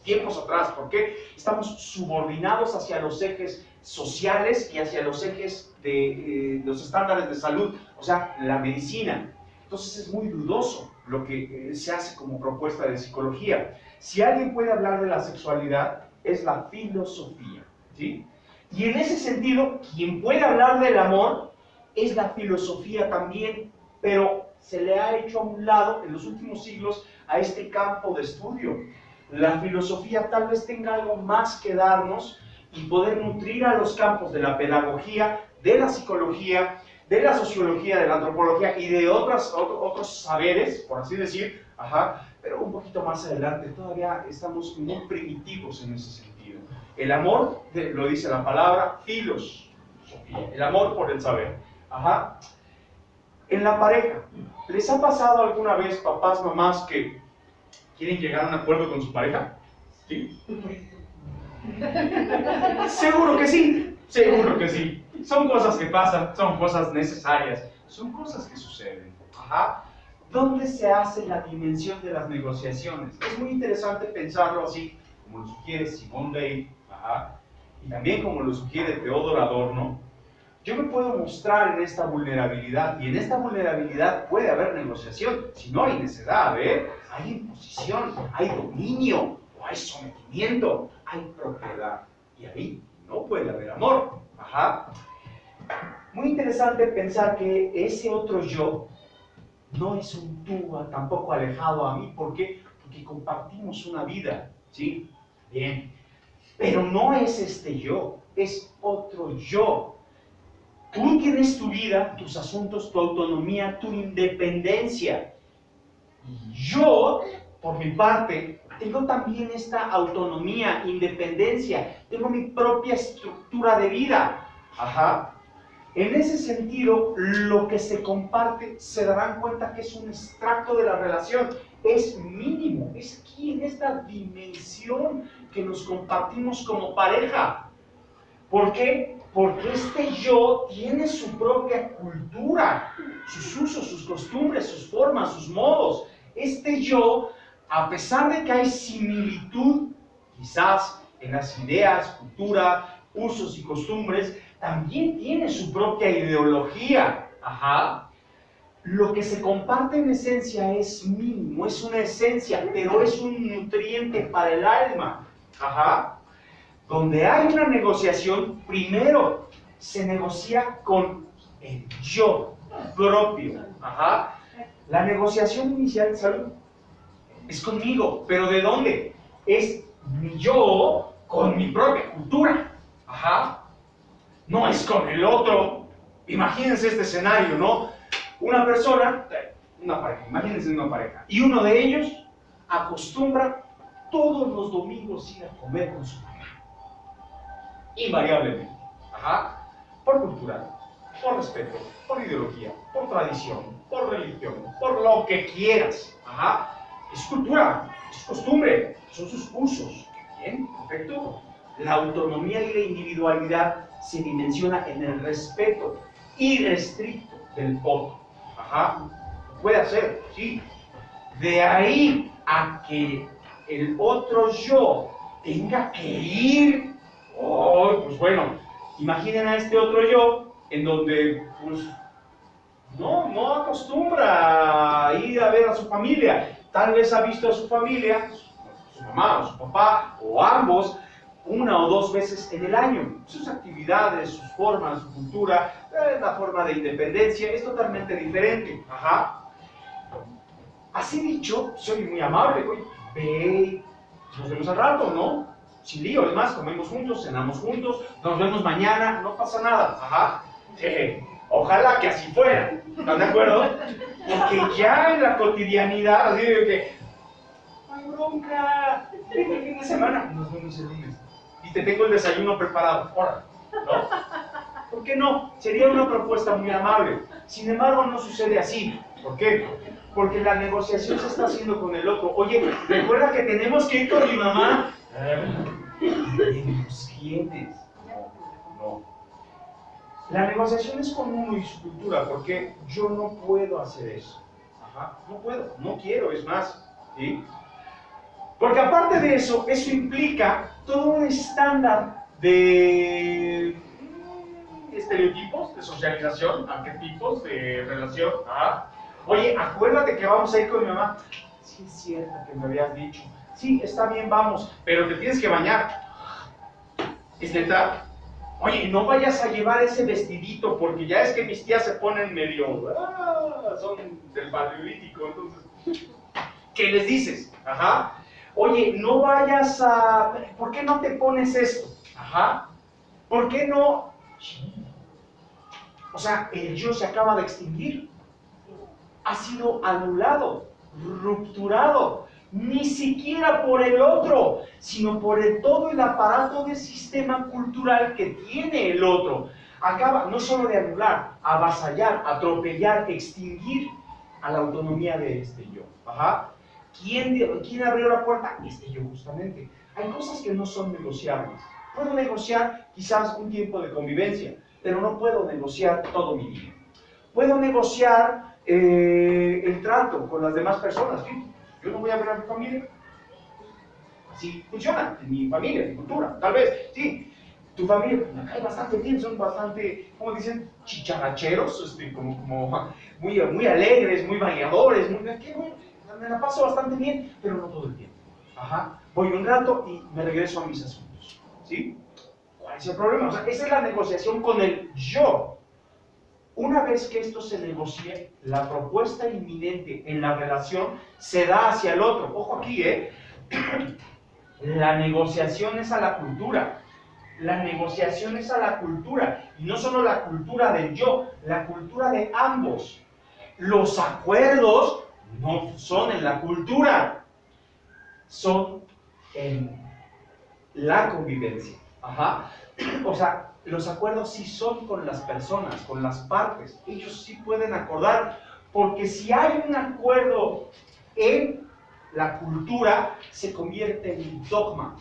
tiempos atrás. ¿Por qué? Estamos subordinados hacia los ejes sociales y hacia los ejes de los estándares de salud, o sea, la medicina. Entonces es muy dudoso lo que se hace como propuesta de psicología. Si alguien puede hablar de la sexualidad, es la filosofía, ¿sí? Y en ese sentido, quien puede hablar del amor es la filosofía también, pero se le ha hecho a un lado en los últimos siglos a este campo de estudio. La filosofía tal vez tenga algo más que darnos y poder nutrir a los campos de la pedagogía, de la psicología, de la sociología, de la antropología y de otros saberes, por así decir, pero un poquito más adelante. Todavía estamos muy primitivos en ese sentido. El amor, lo dice la palabra, filosofía, el amor por el saber. En la pareja, ¿les ha pasado alguna vez, papás, mamás, que quieren llegar a un acuerdo con su pareja? ¿Sí? Seguro que sí, seguro que sí. Son cosas que pasan, son cosas necesarias, son cosas que suceden. ¿Dónde se hace la dimensión de las negociaciones? Es muy interesante pensarlo así, como lo sugiere Simone Weil, y también como lo sugiere Teodor Adorno. Yo me puedo mostrar en esta vulnerabilidad, y en esta vulnerabilidad puede haber negociación. Si no hay necedad, hay imposición, hay dominio, o hay sometimiento, hay propiedad, y ahí no puede haber amor. Muy interesante pensar que ese otro yo no es un tú tampoco alejado a mí. ¿Por qué? Porque compartimos una vida, ¿sí? Bien. Pero no es este yo, es otro yo. Tú tienes tu vida, tus asuntos, tu autonomía, tu independencia. Y yo, por mi parte, tengo también esta autonomía, independencia. Tengo mi propia estructura de vida. En ese sentido, lo que se comparte, se darán cuenta que es un extracto de la relación. Es mínimo, es aquí en esta dimensión que nos compartimos como pareja. ¿Por qué? Porque este yo tiene su propia cultura, sus usos, sus costumbres, sus formas, sus modos. Este yo, a pesar de que hay similitud, quizás en las ideas, cultura, usos y costumbres, también tiene su propia ideología. Lo que se comparte en esencia es mínimo, es una esencia, pero es un nutriente para el alma. Donde hay una negociación, primero se negocia con el yo propio. La negociación inicial, salud, es conmigo, pero ¿de dónde? Es mi yo con mi propia cultura. No es con el otro. Imagínense este escenario, ¿no? Una persona, una pareja, imagínense una pareja, y uno de ellos acostumbra todos los domingos ir a comer con su mamá. Invariablemente. Por cultura, por respeto, por ideología, por tradición, por religión, por lo que quieras. Es cultura, es costumbre, son sus usos. Bien, perfecto. La autonomía y la individualidad se dimensiona en el respeto irrestricto del otro. Puede hacer, sí. De ahí a que el otro yo tenga que ir. Oh, pues bueno, imaginen a este otro yo en donde pues no acostumbra a ir a ver a su familia. Tal vez ha visto a su familia, su mamá o su papá, o ambos, una o dos veces en el año. Sus actividades, sus formas, su cultura, la forma de independencia es totalmente diferente. Ajá. Así dicho, soy muy amable, oye, ve, nos vemos al rato, ¿no? Sin lío, es más, comemos juntos, cenamos juntos, nos vemos mañana, no pasa nada. Ajá. Ojalá que así fuera, ¿están de acuerdo? Porque ya en la cotidianidad, así de que, ay, bronca, ven el fin de semana, nos vemos el lunes. Y te tengo el desayuno preparado, ahora, ¿no? ¿Por qué no? Sería una propuesta muy amable. Sin embargo, no sucede así. ¿Por qué? Porque la negociación se está haciendo con el otro. Oye, recuerda que tenemos que ir con mi mamá. Tenemos clientes. No. La negociación es con uno y su cultura, porque yo no puedo hacer eso. Ajá, no puedo, no quiero, es más. ¿Sí? Porque aparte de eso, eso implica todo un estándar de estereotipos, de socialización, arquetipos, de relación. ¿Ah? Oye, acuérdate que vamos a ir con mi mamá. Sí, es cierto que me habías dicho. Sí, está bien, vamos, pero te tienes que bañar. ¿Es neta? Oye, no vayas a llevar ese vestidito, porque ya es que mis tías se ponen medio... son del paleolítico, entonces... ¿Qué les dices? Ajá. Oye, no vayas a... ¿Por qué no te pones esto? Ajá. ¿Por qué no...? O sea, el yo se acaba de extinguir. Ha sido anulado, rupturado. Ni siquiera por el otro, sino por todo el aparato de sistema cultural que tiene el otro. Acaba no solo de anular, avasallar, atropellar, extinguir a la autonomía de este yo. Ajá. ¿Quién abrió la puerta? Este yo, justamente. Hay cosas que no son negociables. Puedo negociar quizás un tiempo de convivencia, pero no puedo negociar todo mi día. Puedo negociar el trato con las demás personas. ¿Sí? Yo no voy a ver a mi familia. Así funciona en mi familia, en mi cultura. Tal vez, sí, tu familia me cae bastante bien, son bastante, como dicen, chicharacheros, como muy alegres, muy bailadores, me la paso bastante bien, pero no todo el tiempo. Ajá. Voy un rato y me regreso a mis asuntos. ¿Sí? ¿Cuál es el problema? O sea, esa es la negociación con el yo. Una vez que esto se negocie, la propuesta inminente en la relación se da hacia el otro. Ojo aquí, La negociación es a la cultura. La negociación es a la cultura. Y no solo la cultura del yo, la cultura de ambos. Los acuerdos no son en la cultura, son en la convivencia. Ajá. O sea, los acuerdos sí son con las personas, con las partes. Ellos sí pueden acordar, porque si hay un acuerdo en la cultura, se convierte en un dogma.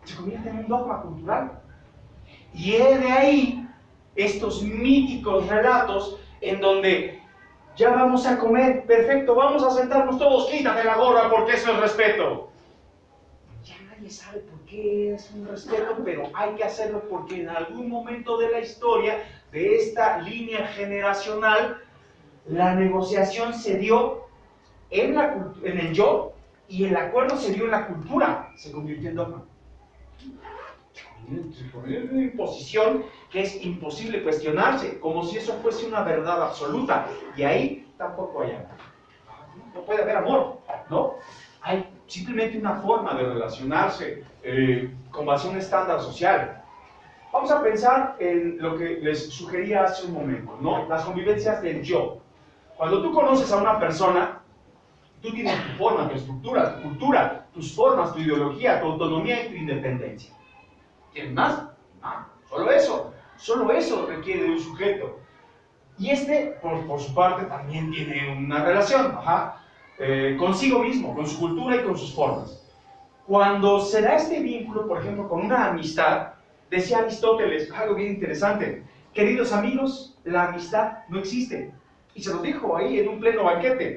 Se convierte en un dogma cultural. Y es de ahí estos míticos relatos en donde ya vamos a comer, perfecto, vamos a sentarnos todos, quítate la gorra porque eso es respeto. Ya nadie sabe por qué es un respeto, pero hay que hacerlo porque en algún momento de la historia de esta línea generacional, la negociación se dio en el yo y el acuerdo se dio en la cultura, se convirtió en dogma. Se convirtió en una imposición que es imposible cuestionarse, como si eso fuese una verdad absoluta, y ahí tampoco hay amor. No puede haber amor, ¿no? Hay simplemente una forma de relacionarse con base a un estándar social. Vamos a pensar en lo que les sugería hace un momento, ¿no? Las convivencias del yo. Cuando tú conoces a una persona, tú tienes tu forma, tu estructura, tu cultura, tus formas, tu ideología, tu autonomía y tu independencia. ¿Quieres más? Ah, solo eso requiere de un sujeto. Y por su parte, también tiene una relación, consigo mismo, con su cultura y con sus formas. Cuando se da este vínculo, por ejemplo, con una amistad, decía Aristóteles algo bien interesante: queridos amigos, la amistad no existe. Y se lo dijo ahí en un pleno banquete.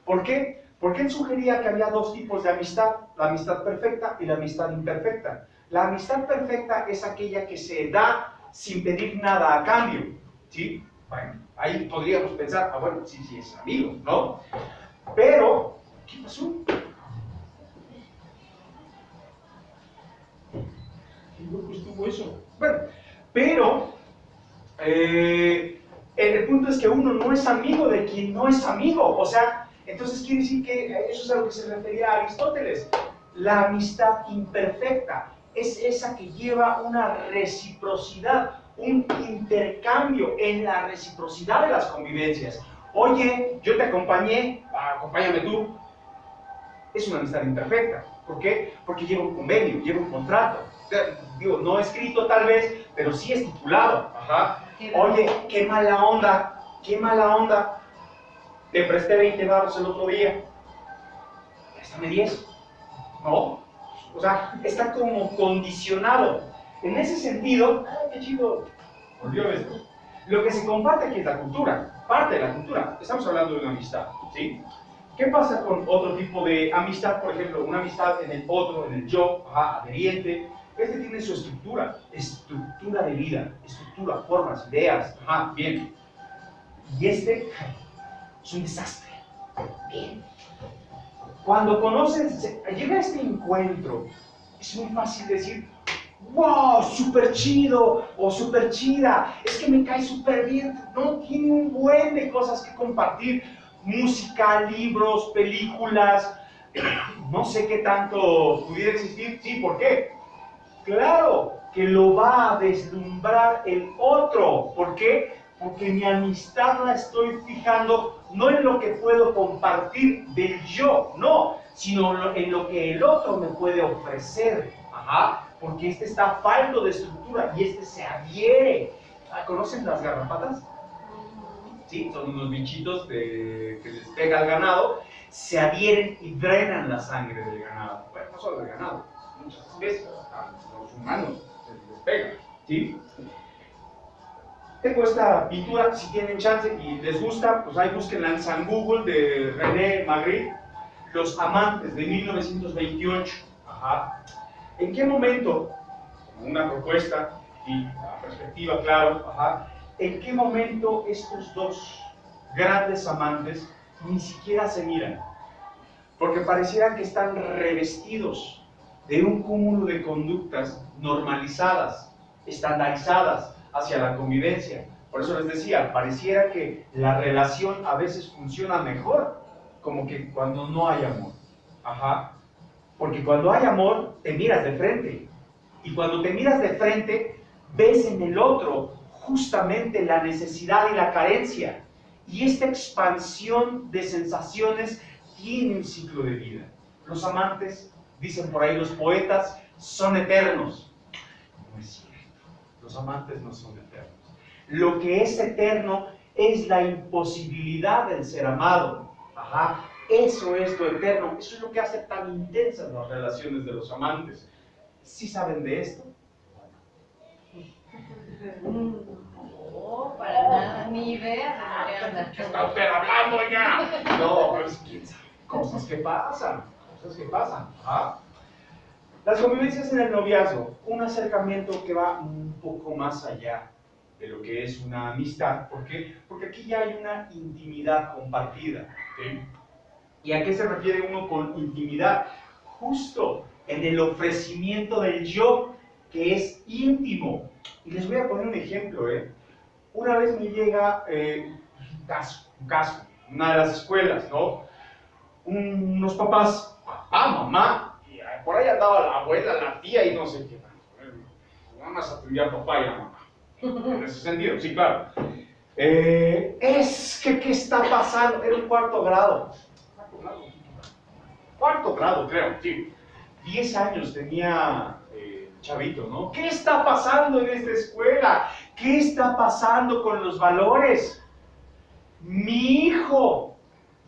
¿Por qué? Porque él sugería que había dos tipos de amistad, la amistad perfecta y la amistad imperfecta. La amistad perfecta es aquella que se da sin pedir nada a cambio, ¿sí? Bueno, ahí podríamos pensar, ah, bueno, sí, sí, es amigo, ¿no? Pero, ¿qué pasó? ¿Qué loco estuvo eso? Bueno, pero, el punto es que uno no es amigo de quien no es amigo, o sea, entonces quiere decir que eso es a lo que se refería a Aristóteles. La amistad imperfecta es esa que lleva una reciprocidad, un intercambio en la reciprocidad de las convivencias. Oye, yo te acompañé, acompáñame tú. Es una amistad imperfecta. ¿Por qué? Porque lleva un convenio, lleva un contrato. Digo, no escrito tal vez, pero sí estipulado. Ajá. Oye, qué mala onda, qué mala onda. Te presté 20 baros el otro día. Préstame 10. ¿No? O sea, está como condicionado. En ese sentido, ¡ay, qué chido! Volvió esto. Lo que se comparte aquí es la cultura, parte de la cultura. Estamos hablando de una amistad, ¿sí? ¿Qué pasa con otro tipo de amistad? Por ejemplo, una amistad en el otro, en el yo, adheriente. Este tiene su estructura de vida, estructura, formas, ideas, bien. Y este es un desastre. Bien. Cuando conoces, llega este encuentro, es muy fácil decir, wow, súper chido o súper chida, es que me cae súper bien, no, tiene un buen de cosas que compartir, música, libros, películas, no sé qué tanto pudiera existir, sí, ¿por qué? Claro que lo va a deslumbrar el otro, ¿por qué? Porque mi amistad la estoy fijando no en lo que puedo compartir del yo, no, sino en lo que el otro me puede ofrecer. Porque este está falto de estructura y este se adhiere. ¿Conocen las garrapatas? Sí, son unos bichitos que les pega al ganado, se adhieren y drenan la sangre del ganado. Bueno, no solo del ganado, muchas especies, a los humanos se les pega, ¿sí? Tengo esta pintura, si tienen chance y les gusta, pues ahí búsquenla en San Google de René Magritte, Los Amantes de 1928. ¿En qué momento, como una propuesta y la perspectiva, claro, en qué momento estos dos grandes amantes ni siquiera se miran? Porque pareciera que están revestidos de un cúmulo de conductas normalizadas, estandarizadas hacia la convivencia. Por eso les decía, pareciera que la relación a veces funciona mejor, como que cuando no hay amor. Porque cuando hay amor, te miras de frente. Y cuando te miras de frente, ves en el otro justamente la necesidad y la carencia. Y esta expansión de sensaciones tiene un ciclo de vida. Los amantes, dicen por ahí los poetas, son eternos. No es cierto. Los amantes no son eternos. Lo que es eterno es la imposibilidad del ser amado. Eso es lo eterno. Eso es lo que hace tan intensas las relaciones de los amantes. ¿Sí saben de esto? No, para nada, ni idea de qué anda. ¿Qué está usted hablando ya? No, pues quién sabe. Cosas que pasan. Las convivencias en el noviazgo, un acercamiento que va un poco más allá de lo que es una amistad. ¿Por qué? Porque aquí ya hay una intimidad compartida. ¿Sí? ¿Y a qué se refiere uno con intimidad? Justo en el ofrecimiento del yo, que es íntimo. Y les voy a poner un ejemplo. Una vez me llega un caso, una de las escuelas, ¿no? Unos papás, papá, mamá, y por ahí andaba la abuela, la tía y no sé qué. Nada más atendía a papá y a mamá. En ese sentido, sí, claro. Es que, ¿qué está pasando? Era un cuarto grado. Cuarto grado, creo, sí. 10 años tenía chavito, ¿no? ¿Qué está pasando en esta escuela? ¿Qué está pasando con los valores? Mi hijo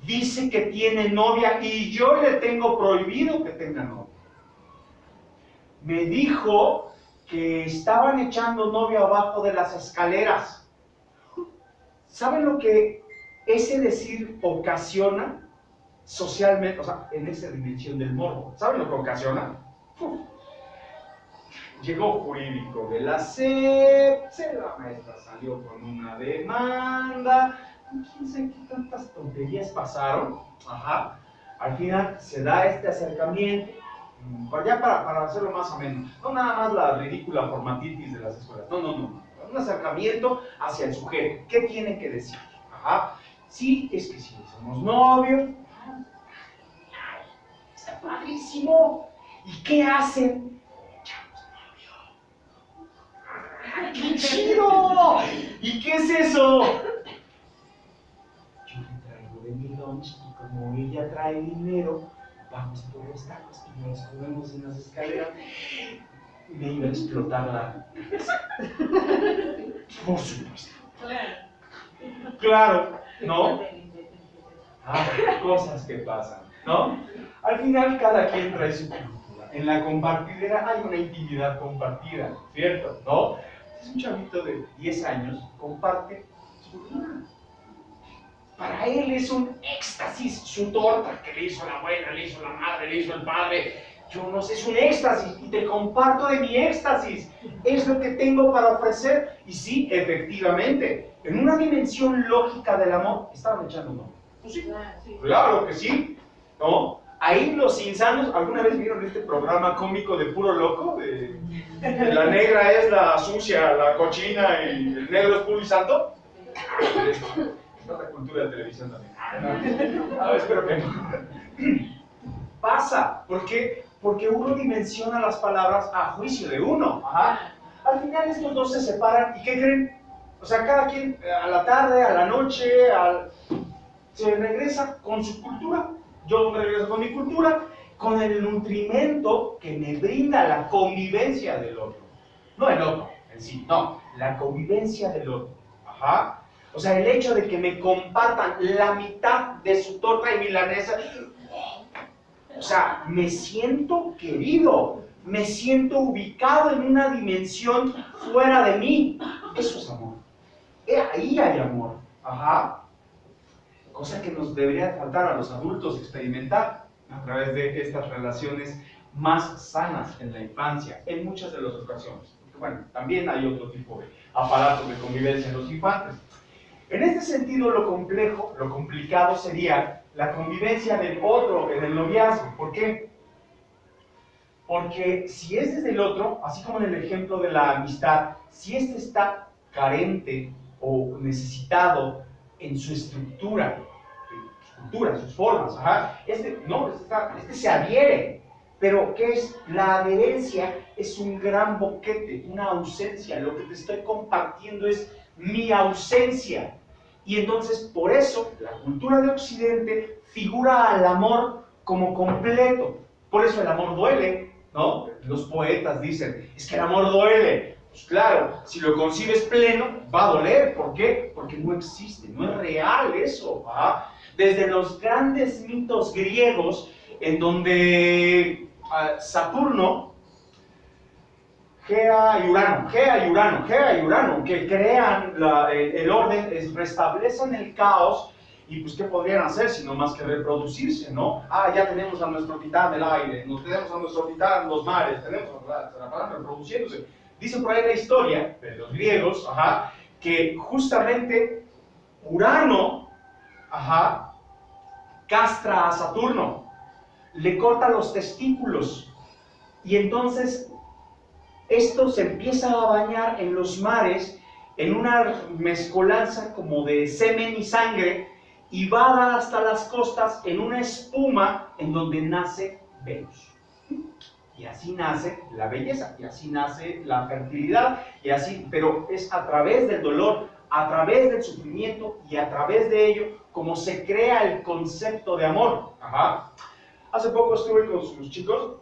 dice que tiene novia y yo le tengo prohibido que tenga novia. Me dijo que estaban echando novia abajo de las escaleras. ¿Saben lo que ese decir ocasiona? socialmente, o sea, en esa dimensión del morbo. ¿Saben lo que ocasiona? Uf. Llegó jurídico de la SEP, la maestra salió con una demanda, quién sabe qué tantas tonterías pasaron. Ajá. Al final se da este acercamiento, ya para hacerlo más ameno, no nada más la ridícula formatitis de las escuelas, no, un acercamiento hacia el sujeto. ¿Qué tiene que decir? Ajá. Sí, es que si somos novios, está padrísimo. ¿Y qué hacen? ¡Qué chido! ¿Y qué es eso? Yo le traigo de mi lunch y como ella trae dinero, vamos por los tacos y nos comemos en las escaleras. Me iba a explotar la cabeza. Por supuesto. Claro, ¿no? Cosas que pasan, ¿no? Al final cada quien trae su cultura. En la compartidera hay una intimidad compartida, ¿cierto? ¿No? Es un chavito de 10 años, comparte su cultura. Para él es un éxtasis su torta que le hizo la abuela, le hizo la madre, le hizo el padre. Yo no sé, es un éxtasis y te comparto de mi éxtasis. Es lo que tengo para ofrecer. Y sí, efectivamente, en una dimensión lógica del amor, estaban echando un ojo. Pues sí, claro que sí, ¿no? Ahí los insanos, ¿alguna vez vieron este programa cómico de Puro Loco? De la negra es la sucia, la cochina y el negro es puro y santo. Es otra cultura de televisión también. Espero que no. Pasa, ¿por qué? Porque uno dimensiona las palabras a juicio de uno. Ajá. Al final estos dos se separan y ¿qué creen? O sea, cada quien a la tarde, a la noche, se regresa con su cultura. Yo me regreso con mi cultura, con el nutrimento que me brinda la convivencia del otro. No el otro en sí, no, la convivencia del otro. Ajá. O sea, el hecho de que me compartan la mitad de su torta y milanesa, o sea, me siento querido, me siento ubicado en una dimensión fuera de mí. Eso es amor. Ahí hay amor. Ajá. Cosa que nos debería faltar a los adultos experimentar a través de estas relaciones más sanas en la infancia, en muchas de las ocasiones. Porque, bueno, también hay otro tipo de aparatos de convivencia en los infantes. En este sentido, lo complejo, lo complicado sería la convivencia del otro en el noviazgo. ¿Por qué? Porque si es desde el otro, así como en el ejemplo de la amistad, si éste está carente o necesitado en su estructura, en sus formas, ajá, este se adhiere. Pero ¿qué es? La adherencia es un gran boquete, una ausencia. Lo que te estoy compartiendo es mi ausencia. Y entonces, por eso, la cultura de Occidente figura al amor como completo. Por eso el amor duele, ¿no? Los poetas dicen, es que el amor duele. Pues claro, si lo concibes pleno, va a doler. ¿Por qué? Porque no existe, no es real eso. ¿Ah? Desde los grandes mitos griegos, en donde Saturno, Gea y Urano, que crean el orden, restablecen el caos, y pues ¿qué podrían hacer sino más que reproducirse, ¿no? Ya tenemos a nuestro titán del aire, tenemos a nuestro titán en los mares, tenemos la palabra reproduciéndose. Dice por ahí la historia de los griegos, ajá, que justamente Urano, ajá, castra a Saturno, le corta los testículos, y entonces esto se empieza a bañar en los mares en una mezcolanza como de semen y sangre, y va a dar hasta las costas en una espuma en donde nace Venus. Y así nace la belleza, y así nace la fertilidad, y así, pero es a través del dolor, a través del sufrimiento, y a través de ello como se crea el concepto de amor. Ajá. Hace poco estuve con sus chicos,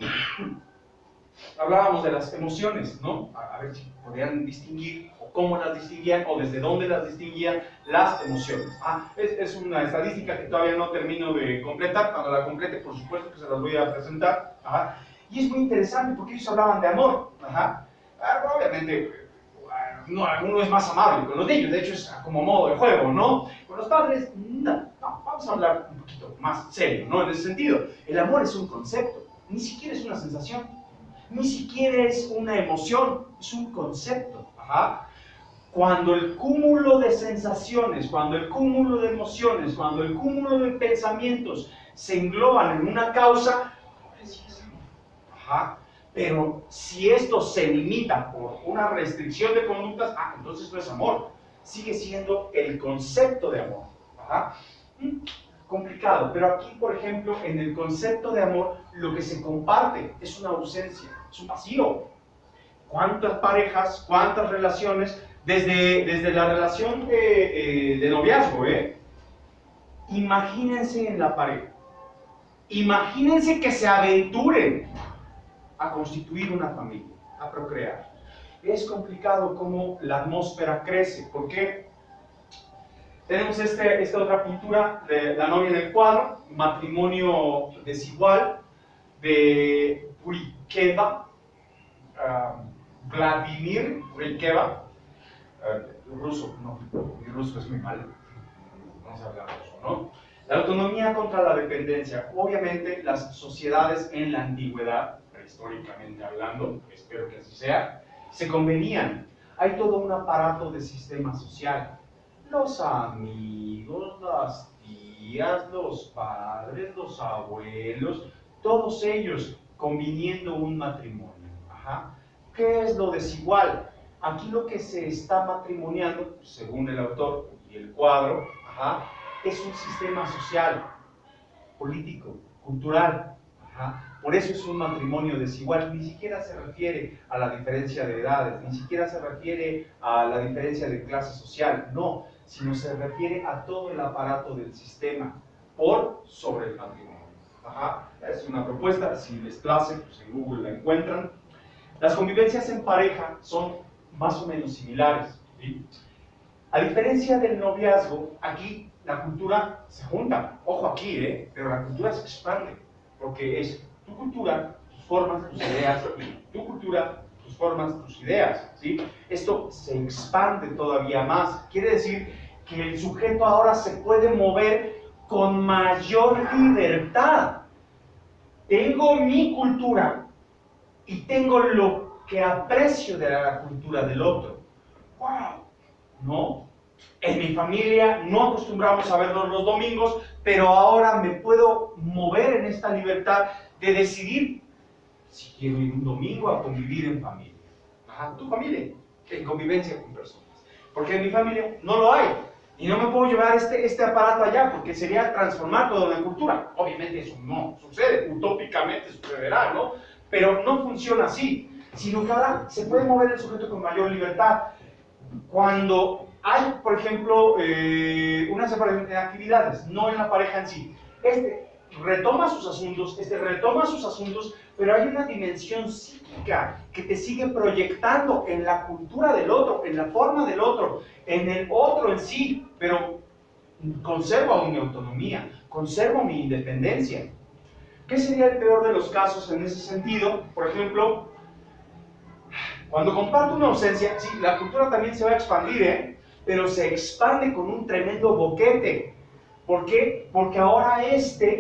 hablábamos de las emociones, ¿no? A ver si podían distinguir, o cómo las distinguían, o desde dónde las distinguían las emociones. Es una estadística que todavía no termino de completar. Cuando la complete, por supuesto que se las voy a presentar. Ajá. Y es muy interesante porque ellos hablaban de amor. Ajá. Obviamente, uno es más amable con los niños, de hecho es como modo de juego, ¿no? Con los padres, no. Vamos a hablar un poquito poquito más serio, ¿no? En ese sentido, el amor es un concepto, ni siquiera es una sensación, ni siquiera es una emoción, es un concepto. Ajá. Cuando el cúmulo de sensaciones, cuando el cúmulo de emociones, cuando el cúmulo de pensamientos se engloban en una causa, sí es amor. Ajá. Pero si esto se limita por una restricción de conductas, entonces no es amor, sigue siendo el concepto de amor. Ajá. Complicado, pero aquí, por ejemplo, en el concepto de amor, lo que se comparte es una ausencia, es un vacío. ¿Cuántas parejas, cuántas relaciones, desde la relación de noviazgo, imagínense en la pareja, imagínense que se aventuren a constituir una familia, a procrear. Es complicado cómo la atmósfera crece, ¿por qué? Tenemos esta otra pintura de la novia en el cuadro, matrimonio desigual, de Burikeva, Vladimir Burikeva, ruso, no, mi ruso es muy malo, vamos a hablar ruso, ¿no? La autonomía contra la dependencia. Obviamente las sociedades en la antigüedad, históricamente hablando, espero que así sea, se convenían. Hay todo un aparato de sistema social. Los amigos, las tías, los padres, los abuelos, todos ellos conviniendo un matrimonio. Ajá. ¿Qué es lo desigual? Aquí lo que se está matrimoniando, según el autor y el cuadro, es un sistema social, político, cultural. Por eso es un matrimonio desigual. Ni siquiera se refiere a la diferencia de edades, ni siquiera se refiere a la diferencia de clase social, no, sino se refiere a todo el aparato del sistema por sobre el matrimonio. Es una propuesta, si les place, pues en Google la encuentran. Las convivencias en pareja son más o menos similares, ¿sí? A diferencia del noviazgo, aquí la cultura se junta, ojo aquí, pero la cultura se expande, porque es tu cultura, tus formas, tus ideas, y tu cultura, tus formas, tus ideas, ¿sí? Esto se expande todavía más, quiere decir que el sujeto ahora se puede mover con mayor libertad. Tengo mi cultura y tengo lo que aprecio de la cultura del otro. ¡Wow! ¿No? En mi familia no acostumbramos a vernos los domingos, pero ahora me puedo mover en esta libertad de decidir si quiero ir un domingo a convivir en familia. Tu familia, en convivencia con personas. Porque en mi familia no lo hay. Y no me puedo llevar este aparato allá, porque sería transformar toda la cultura. Obviamente eso no sucede, utópicamente sucederá, ¿no? Pero no funciona así, sino que ahora se puede mover el sujeto con mayor libertad. Cuando hay, por ejemplo, una separación de actividades, no en la pareja en sí, retoma sus asuntos, pero hay una dimensión psíquica que te sigue proyectando en la cultura del otro, en la forma del otro, en el otro en sí, pero conservo aún mi autonomía, conservo mi independencia. ¿Qué sería el peor de los casos en ese sentido? Por ejemplo, cuando comparto una ausencia, sí, la cultura también se va a expandir, pero se expande con un tremendo boquete. ¿Por qué? Porque ahora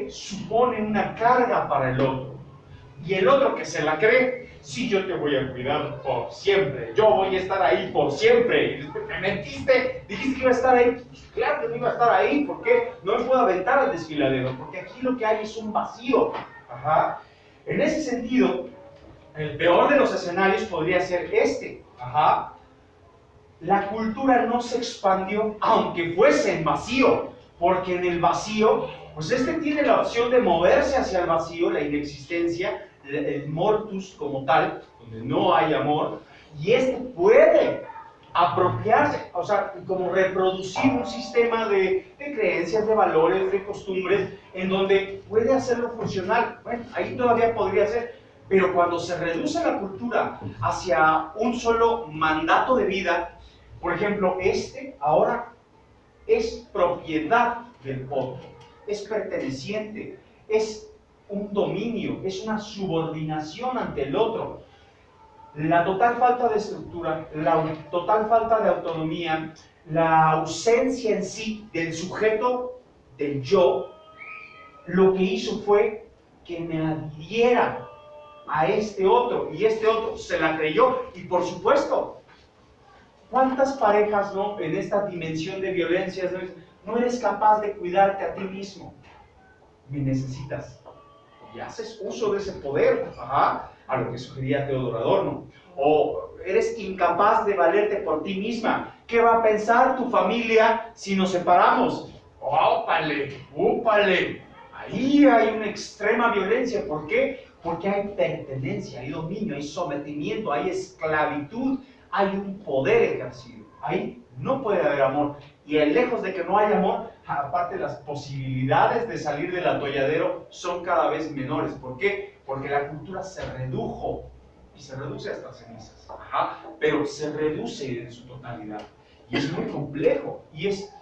supone una carga para el otro. Y el otro que se la cree, sí, yo te voy a cuidar por siempre, yo voy a estar ahí por siempre. Y después, ¿me mentiste? Dijiste que iba a estar ahí. Pues claro que no iba a estar ahí, ¿por qué? No me puedo aventar al desfiladero, porque aquí lo que hay es un vacío. En ese sentido, el peor de los escenarios podría ser La cultura no se expandió, aunque fuese en vacío, porque en el vacío, pues tiene la opción de moverse hacia el vacío, la inexistencia, el mortus como tal, donde no hay amor, y puede apropiarse, o sea, como reproducir un sistema de creencias, de valores, de costumbres, en donde puede hacerlo funcional. Bueno, ahí todavía podría ser, pero cuando se reduce la cultura hacia un solo mandato de vida, por ejemplo, ahora es propiedad del otro, es perteneciente, es un dominio, es una subordinación ante el otro. La total falta de estructura, la total falta de autonomía, la ausencia en sí del sujeto, del yo, lo que hizo fue que me adhiriera a este otro, y este otro se la creyó, y por supuesto, ¿cuántas parejas no en esta dimensión de violencias no eres capaz de cuidarte a ti mismo? Me necesitas. Y haces uso de ese poder, a lo que sugería Teodoro Adorno. O eres incapaz de valerte por ti misma. ¿Qué va a pensar tu familia si nos separamos? ¡Ópale! ¡Úpale! Ahí hay una extrema violencia. ¿Por qué? Porque hay pertenencia, hay dominio, hay sometimiento, hay esclavitud, hay un poder ejercido. Ahí no puede haber amor. Y lejos de que no haya amor, aparte las posibilidades de salir del atolladero son cada vez menores. ¿Por qué? Porque la cultura se redujo y se reduce hasta cenizas. Pero se reduce en su totalidad. Y es muy complejo. Y es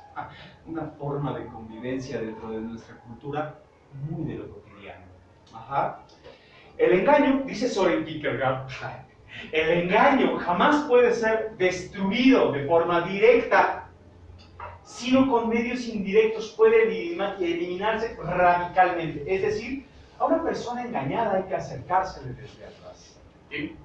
una forma de convivencia dentro de nuestra cultura muy de lo cotidiano. El engaño, dice Soren Kierkegaard, el engaño jamás puede ser destruido de forma directa, sino con medios indirectos puede eliminarse radicalmente. Es decir, a una persona engañada hay que acercársele desde atrás. ¿Sí?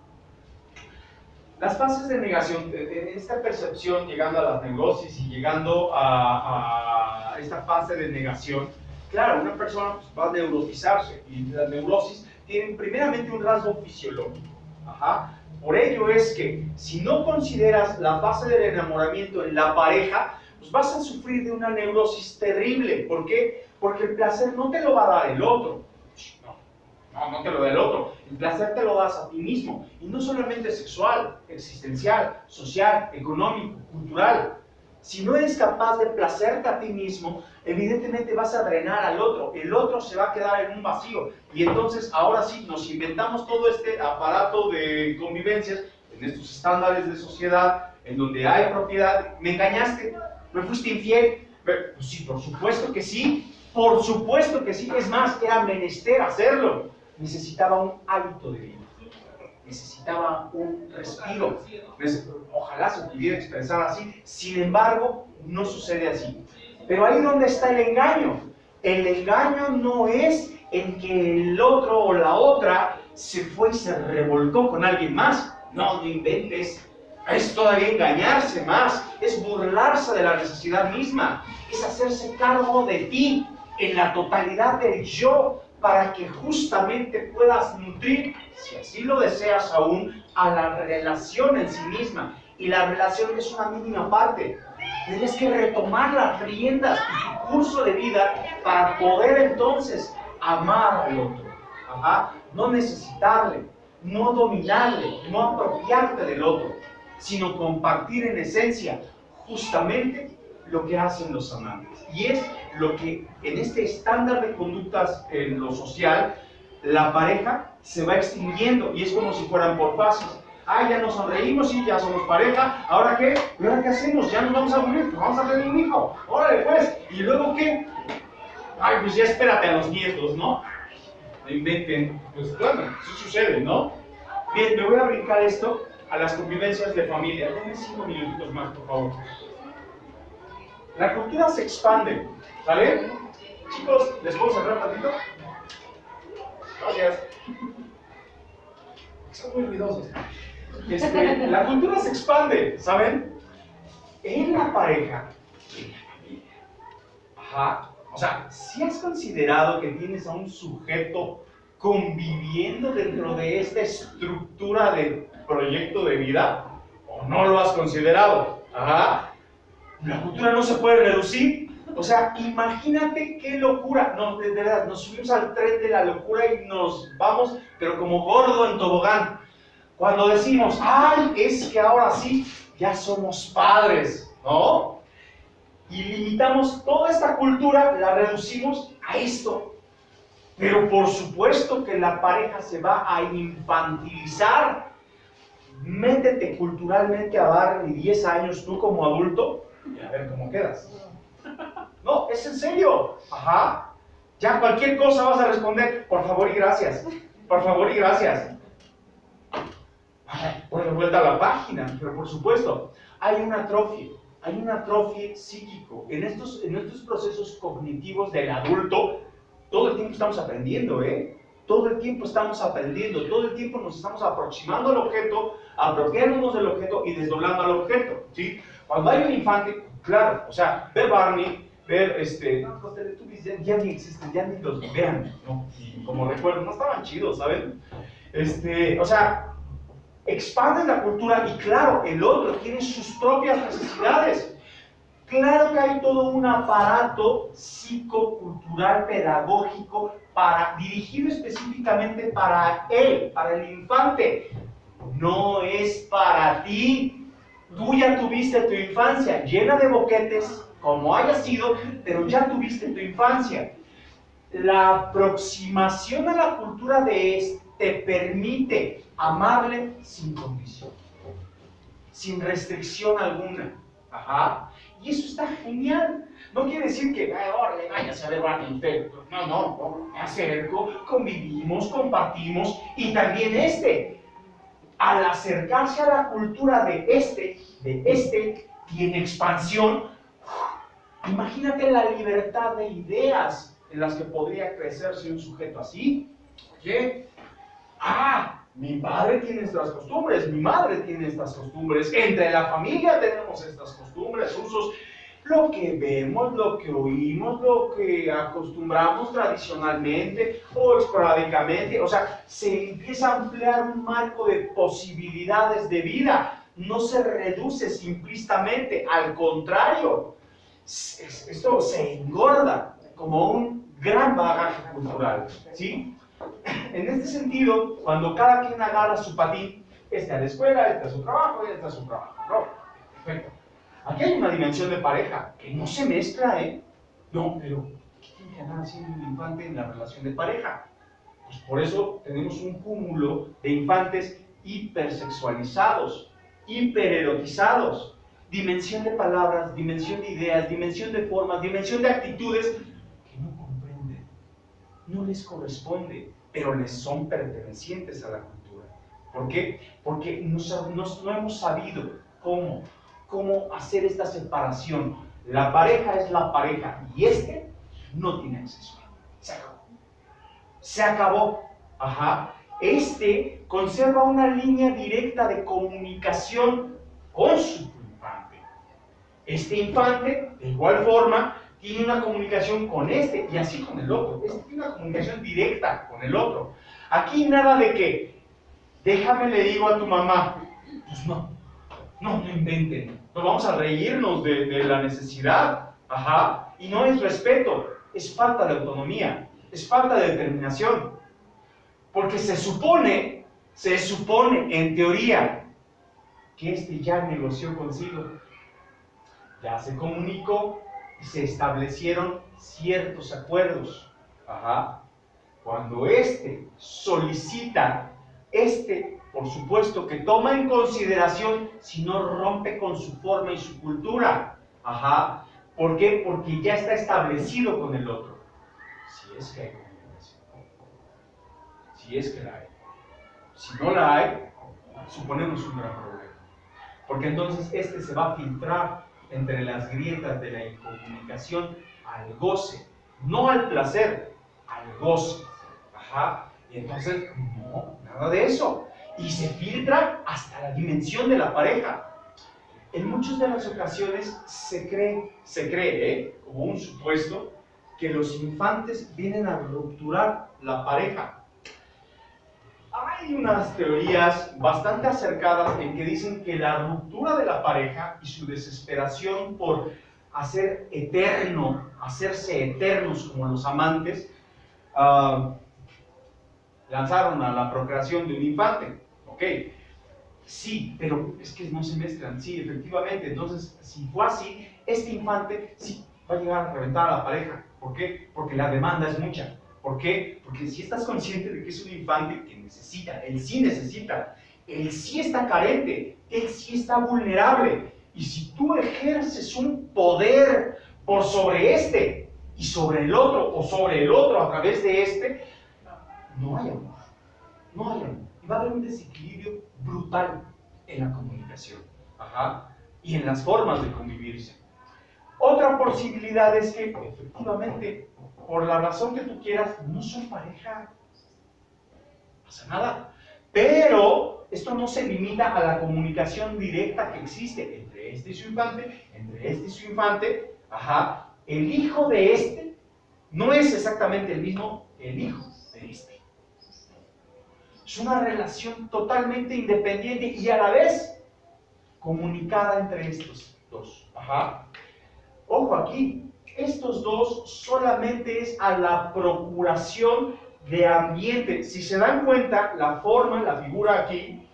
Las fases de negación, esta percepción llegando a las neurosis y llegando a esta fase de negación, claro, una persona va a neurotizarse y las neurosis tienen primeramente un rasgo fisiológico. Por ello es que si no consideras la fase del enamoramiento en la pareja, pues vas a sufrir de una neurosis terrible. ¿Por qué? Porque el placer no te lo va a dar el otro. No te lo da el otro. El placer te lo das a ti mismo. Y no solamente sexual, existencial, social, económico, cultural. Si no eres capaz de placerte a ti mismo, evidentemente vas a drenar al otro. El otro se va a quedar en un vacío. Y entonces, ahora sí, nos inventamos todo este aparato de convivencias, en estos estándares de sociedad, en donde hay propiedad. ¿Me engañaste? ¿Me fuiste infiel? Pues sí, por supuesto que sí. Por supuesto que sí. Es más, era menester hacerlo. Necesitaba un hábito de vida. Necesitaba un respiro. Ojalá se pudiera expresar así. Sin embargo, no sucede así. Pero ahí donde está el engaño. El engaño no es en que el otro o la otra se fue y se revolcó con alguien más. No inventes. Es todavía engañarse más. Es burlarse de la necesidad misma. Es hacerse cargo de ti en la totalidad del yo, para que justamente puedas nutrir, si así lo deseas aún, a la relación en sí misma. Y la relación es una mínima parte. Tienes que retomar las riendas de tu curso de vida para poder entonces amar al otro. No necesitarle, no dominarle, no apropiarte del otro, sino compartir en esencia justamente lo que hacen los amantes. Y es lo que en este estándar de conductas en lo social, la pareja se va extinguiendo y es como si fueran por fases. Ya nos sonreímos y ya somos pareja. ¿Ahora qué? ¿Y ahora qué hacemos? Ya nos vamos a morir, pues vamos a tener un hijo. Órale pues. ¿Y luego qué? Pues ya espérate a los nietos, ¿no? No inventen. Pues bueno, eso sucede, ¿no? Bien, me voy a brincar esto a las convivencias de familia. Denme 5 minutitos más, por favor. La cultura se expande, ¿vale? Chicos, ¿les puedo cerrar un ratito? Gracias. Son muy ruidosos. La cultura se expande, ¿saben? En la pareja, en la familia. O sea, si has considerado que tienes a un sujeto conviviendo dentro de esta estructura de proyecto de vida, o no lo has considerado. La cultura no se puede reducir. O sea, imagínate qué locura. No, de verdad, nos subimos al tren de la locura y nos vamos, pero como gordo en tobogán. Cuando decimos, es que ahora sí, ya somos padres, ¿no? Y limitamos toda esta cultura, la reducimos a esto. Pero por supuesto que la pareja se va a infantilizar. Métete culturalmente a Barney 10 años tú como adulto y a ver cómo quedas. No, es en serio. Ya cualquier cosa vas a responder, por favor y gracias. Por favor y gracias. Pues vuelta a la página, pero por supuesto, hay un atrofie psíquico. En estos procesos cognitivos del adulto, todo el tiempo estamos aprendiendo, todo el tiempo estamos aprendiendo, todo el tiempo nos estamos aproximando al objeto, apropiándonos del objeto y desdoblando al objeto, ¿sí? Cuando hay un infante, claro, o sea, ver Barney, ver no, los Teletubbies ya ni existen, ya ni los vean, ¿no? Y como recuerdo, no estaban chidos, ¿saben? O sea, expanden la cultura y claro, el otro tiene sus propias necesidades. Claro que hay todo un aparato psicocultural pedagógico dirigido específicamente para él, para el infante. No es para ti. Tú ya tuviste tu infancia llena de boquetes, como haya sido, pero ya tuviste tu infancia. La aproximación a la cultura de te permite amarle sin condición, sin restricción alguna. Ajá. Y eso está genial. No quiere decir que, órale, vayas a ver Barney. No, me acerco, convivimos, compartimos. Y también al acercarse a la cultura de tiene expansión. Imagínate la libertad de ideas en las que podría crecerse un sujeto así. ¿Qué? Mi padre tiene estas costumbres, mi madre tiene estas costumbres, entre la familia tenemos estas costumbres, usos, lo que vemos, lo que oímos, lo que acostumbramos tradicionalmente o esporádicamente, o sea, se empieza a ampliar un marco de posibilidades de vida, no se reduce simplistamente, al contrario, esto se engorda como un gran bagaje cultural, ¿sí? En este sentido, cuando cada quien agarra su patín, a la escuela, a su trabajo, a su trabajo, ¿no? Perfecto. Aquí hay una dimensión de pareja que no se mezcla, No, pero ¿qué tiene que andar haciendo un infante en la relación de pareja? Pues por eso tenemos un cúmulo de infantes hipersexualizados, hipererotizados, dimensión de palabras, dimensión de ideas, dimensión de formas, dimensión de actitudes que no comprenden, no les corresponde, pero les son pertenecientes a la cultura. ¿Por qué? Porque no hemos sabido cómo hacer esta separación. La pareja es la pareja y no tiene acceso. Se acabó. Se acabó. Ajá. Conserva una línea directa de comunicación con su infante. Este infante, de igual forma, tiene una comunicación con y así con el otro. Tiene una comunicación directa con el otro. Aquí nada de que, déjame le digo a tu mamá. Pues no inventen. Nos vamos a reírnos de la necesidad. Ajá. Y no es respeto, es falta de autonomía, es falta de determinación. Porque se supone, en teoría, que ya negoció consigo. Ya se comunicó y se establecieron ciertos acuerdos. Ajá. Cuando solicita, por supuesto que toma en consideración si no rompe con su forma y su cultura. Ajá. ¿Por qué? Porque ya está establecido con el otro. Si es que hay comunicación. Si es que la hay. Si no la hay, suponemos un gran problema. Porque entonces se va a filtrar entre las grietas de la incomunicación al goce, no al placer, al goce. Ajá. Y entonces, no, nada de eso. Y se filtra hasta la dimensión de la pareja. En muchas de las ocasiones se cree, como un supuesto, que los infantes vienen a rupturar la pareja. Hay unas teorías bastante acercadas en que dicen que la ruptura de la pareja y su desesperación por hacerse eternos como los amantes, lanzaron a la procreación de un infante. Ok, sí, pero es que no se mezclan. Sí, efectivamente. Entonces, si fue así, este infante sí va a llegar a reventar a la pareja. ¿Por qué? Porque la demanda es mucha. ¿Por qué? Porque si estás consciente de que es un infante que necesita, él sí está carente, él sí está vulnerable. Y si tú ejerces un poder por sobre y sobre el otro, o sobre el otro a través de no hay amor. No hay amor. Y va a haber un desequilibrio brutal en la comunicación. Ajá. Y en las formas de convivirse. Otra posibilidad es que efectivamente por la razón que tú quieras, no son pareja. No pasa nada. Pero esto no se limita a la comunicación directa que existe entre este y su infante, entre este y su infante. Ajá. El hijo de este no es exactamente el mismo el hijo de este. Es una relación totalmente independiente y a la vez comunicada entre estos dos. Ajá. Ojo aquí, estos dos solamente es a la procuración de ambiente. Si se dan cuenta, la forma, la figura aquí,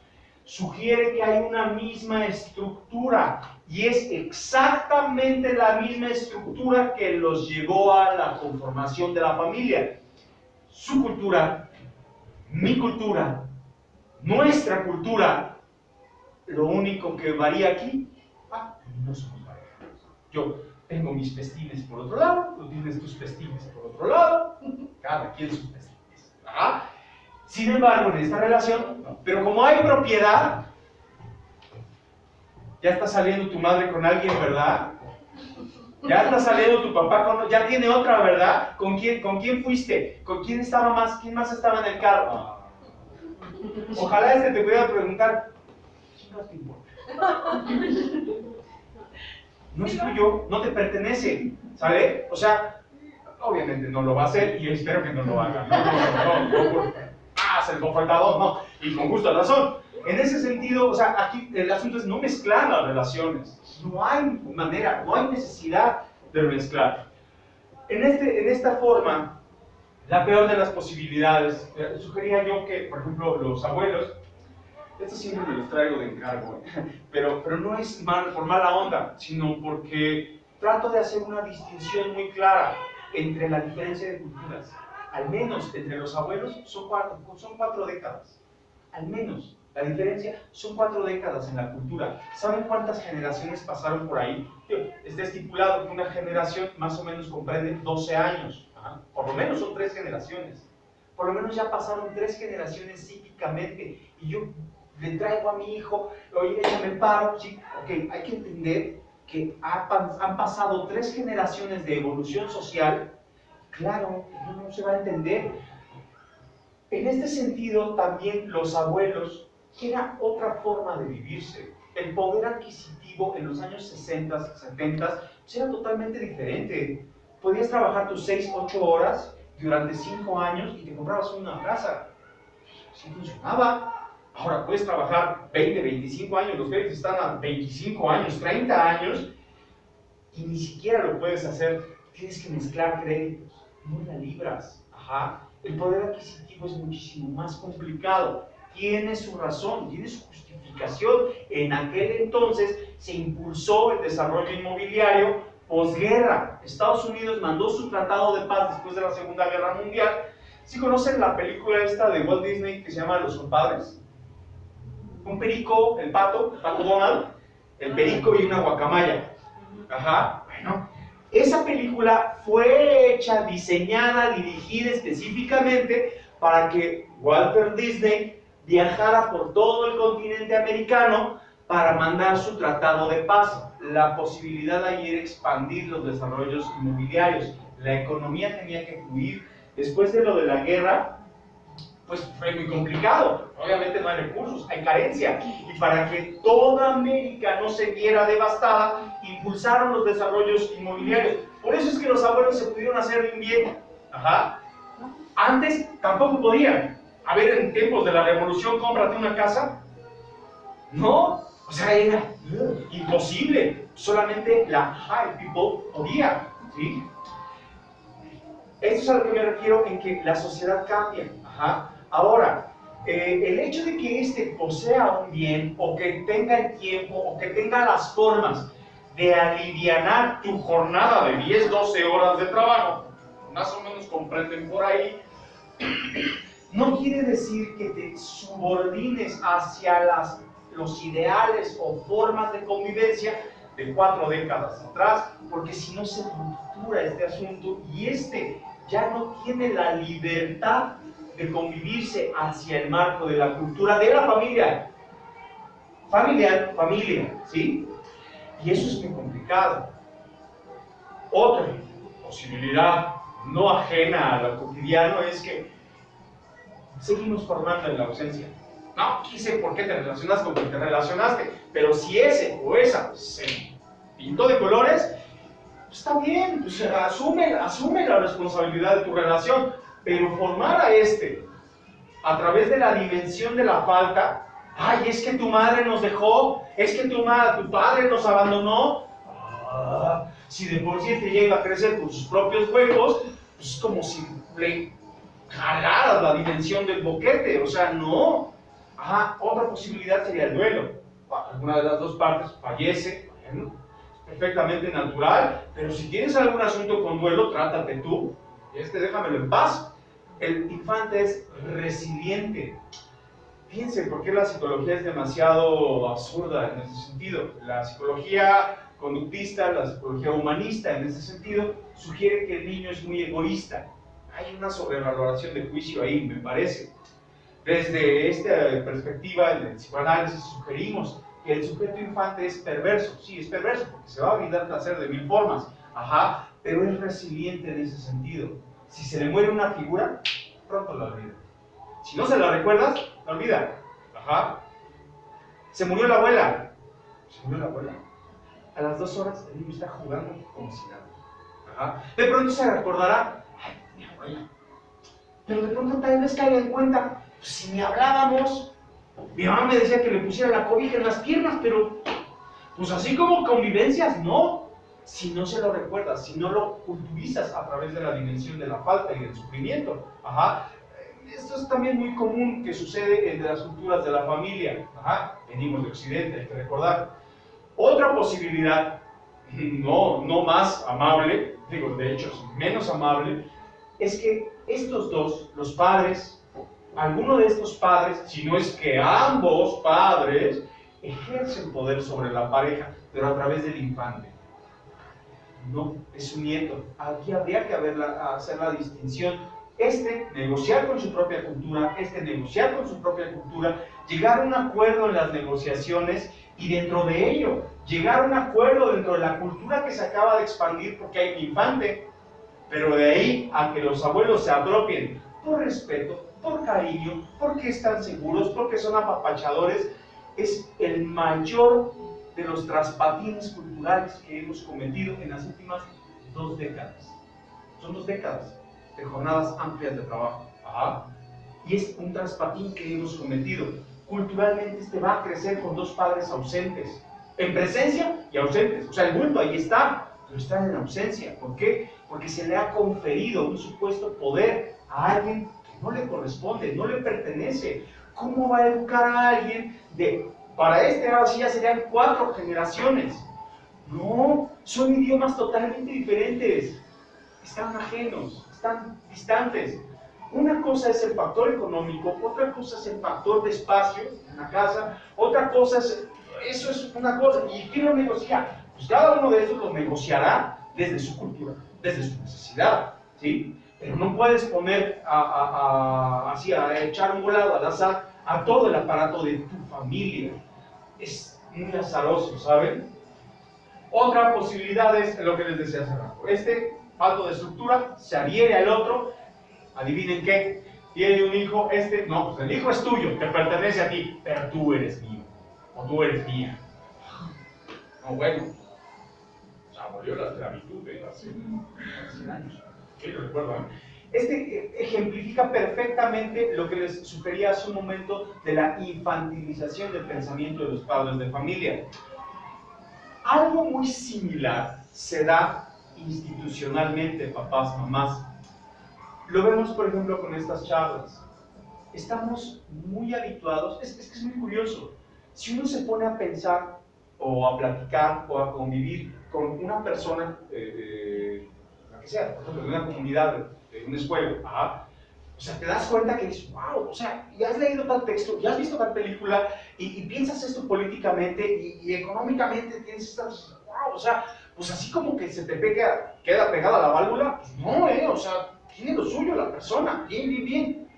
sugiere que hay una misma estructura y es exactamente la misma estructura que los llevó a la conformación de la familia. Su cultura, mi cultura, nuestra cultura, lo único que varía aquí, no somos pareja. Yo tengo mis festines por otro lado, tú tienes tus festines por otro lado, cada quien sus festines. ¿Ah? Sin embargo, en esta relación, no. Pero como hay propiedad, ya está saliendo tu madre con alguien, ¿verdad? Ya está saliendo tu papá con, ya tiene otra, ¿verdad? ¿Con quién fuiste? ¿Con quién estaba más? ¿Quién más estaba en el carro? Ojalá te pudiera preguntar, ¿qué no te importa? No es tuyo, no te pertenece, ¿sale? O sea, obviamente no lo va a hacer y espero que no lo haga. No, el confrontador, no, y con justa razón. En ese sentido, o sea, aquí el asunto es no mezclar las relaciones. No hay manera, no hay necesidad de mezclar. En esta forma, la peor de las posibilidades, sugería yo que, por ejemplo, los abuelos, esto siempre me los traigo de encargo, pero no es por mala onda, sino porque trato de hacer una distinción muy clara entre la diferencia de culturas. Al menos entre los abuelos son cuatro décadas. Al menos la diferencia son 4 décadas en la cultura. ¿Saben cuántas generaciones pasaron por ahí? Está estipulado que una generación más o menos comprende 12 años. Por lo menos son 3 generaciones. Por lo menos ya pasaron 3 generaciones psíquicamente. Y yo le traigo a mi hijo, oye, échame el paro. Sí, ok, hay que entender que han pasado 3 generaciones de evolución social. Claro, no se va a entender. En este sentido, también los abuelos, era otra forma de vivirse. El poder adquisitivo en los años 60, 70, era totalmente diferente. Podías trabajar tus 6, 8 horas durante 5 años y te comprabas una casa. Así funcionaba. Ahora puedes trabajar 20, 25 años, los créditos están a 25 años, 30 años, y ni siquiera lo puedes hacer. Tienes que mezclar créditos. No la libras. Ajá. El poder adquisitivo es muchísimo más complicado. Tiene su razón, tiene su justificación. En aquel entonces se impulsó el desarrollo inmobiliario posguerra. Estados Unidos mandó su tratado de paz después de la Segunda Guerra Mundial. ¿Sí conocen la película esta de Walt Disney que se llama Los Compadres? Un perico, el pato Donald, el perico y una guacamaya. Ajá, bueno. Esa película fue hecha, diseñada, dirigida específicamente para que Walter Disney viajara por todo el continente americano para mandar su tratado de paz. La posibilidad de ahí era expandir los desarrollos inmobiliarios. La economía tenía que fluir. Después de lo de la guerra, pues fue muy complicado. Obviamente no hay recursos, hay carencia. Y para que toda América no se viera devastada, impulsaron los desarrollos inmobiliarios. Por eso es que los abuelos se pudieron hacer de un bien. Ajá. Antes tampoco podían. A ver, en tiempos de la revolución, cómprate una casa. No, o sea, era imposible. Solamente la high people podía. ¿Sí? Esto es a lo que me refiero en que la sociedad cambia. Ajá. Ahora, el hecho de que éste posea un bien, o que tenga el tiempo, o que tenga las formas de alivianar tu jornada de 10, 12 horas de trabajo, más o menos comprenden por ahí, no quiere decir que te subordines hacia los ideales o formas de convivencia de 4 décadas atrás, porque si no se ruptura este asunto y ya no tiene la libertad de convivirse hacia el marco de la cultura de la familia. Familia, ¿sí? Y eso es muy complicado. Otra posibilidad no ajena a lo cotidiano, es que seguimos formando en la ausencia. No quise por qué te relacionas con quien te relacionaste, pero si ese o esa se pintó de colores, pues está bien, pues asume la responsabilidad de tu relación, pero formar a este a través de la dimensión de la falta, ay, es que tu madre nos dejó, es que tu padre nos abandonó, si de por sí te llega a crecer con sus propios huecos, pues es como si le jalaras la dimensión del boquete, o sea, no. Otra posibilidad sería el duelo. Alguna de las dos partes fallece, bueno, es perfectamente natural, pero si tienes algún asunto con duelo, trátate tú, déjamelo en paz. El infante es resiliente. Fíjense por qué la psicología es demasiado absurda en ese sentido. La psicología conductista, la psicología humanista en ese sentido, sugiere que el niño es muy egoísta. Hay una sobrevaloración de juicio ahí, me parece. Desde esta perspectiva, en el psicoanálisis sugerimos que el sujeto infante es perverso. Sí, es perverso porque se va a brindar placer de mil formas, pero es resiliente en ese sentido. Si se le muere una figura, pronto la olvida. Si no se la recuerdas, la olvida. Se murió la abuela. A las 2 horas el niño está jugando como si nada. De pronto se recordará, ay, mi abuela. Pero de pronto tal vez caiga en cuenta, pues si ni hablábamos, mi mamá me decía que le pusiera la cobija en las piernas, pero pues así como convivencias, no. Si no se lo recuerdas, si no lo culturizas a través de la dimensión de la falta y del sufrimiento. Esto es también muy común que sucede entre las culturas de la familia. Venimos de Occidente, hay que recordar. Otra posibilidad, no más amable, de hecho menos amable, es que estos dos, los padres, alguno de estos padres, si no es que ambos padres, ejercen poder sobre la pareja, pero a través del infante. No, es su nieto. Aquí habría que hacer la distinción. Negociar con su propia cultura, negociar con su propia cultura, llegar a un acuerdo en las negociaciones y dentro de ello, llegar a un acuerdo dentro de la cultura que se acaba de expandir porque hay un infante, pero de ahí a que los abuelos se apropien por respeto, por cariño, porque están seguros, porque son apapachadores, es el mayor de los traspatines culturales que hemos cometido en las últimas 2 décadas. Son 2 décadas de jornadas amplias de trabajo. Y es un traspatín que hemos cometido. Culturalmente va a crecer con 2 padres ausentes, en presencia y ausentes. O sea, el bulto ahí está, pero están en ausencia. ¿Por qué? Porque se le ha conferido un supuesto poder a alguien que no le corresponde, no le pertenece. ¿Cómo va a educar a alguien para así ya serían 4 generaciones? No, son idiomas totalmente diferentes. Están ajenos, están distantes. Una cosa es el factor económico, otra cosa es el factor de espacio en la casa, otra cosa eso es una cosa. ¿Y quién lo negocia? Pues cada uno de estos lo negociará desde su cultura, desde su necesidad, ¿sí? Pero no puedes poner así a echar un volado al azar a todo el aparato de tu familia. Es muy azaroso, ¿saben? Otra posibilidad es lo que les decía hace rato. Falto de estructura, se adhiere al otro. Adivinen qué, tiene un hijo, no, pues el hijo es tuyo, te pertenece a ti, pero tú eres mío, o tú eres mía. No, bueno, abolió la esclavitud hace 100 años. Sí, lo recuerdo. Ejemplifica perfectamente lo que les sugería hace un momento de la infantilización del pensamiento de los padres de familia. Algo muy similar se da institucionalmente, papás, mamás. Lo vemos, por ejemplo, con estas charlas. Estamos muy habituados, es que es muy curioso. Si uno se pone a pensar, o a platicar, o a convivir con una persona, la que sea, por ejemplo, de una comunidad, de una escuela, o sea, te das cuenta que dices, wow, o sea, ya has leído tal texto, ya has visto tal película, y piensas esto políticamente, y económicamente tienes estas, wow, o sea, pues así como que se te queda pegada la válvula, pues no, o sea, tiene lo suyo la persona, bien.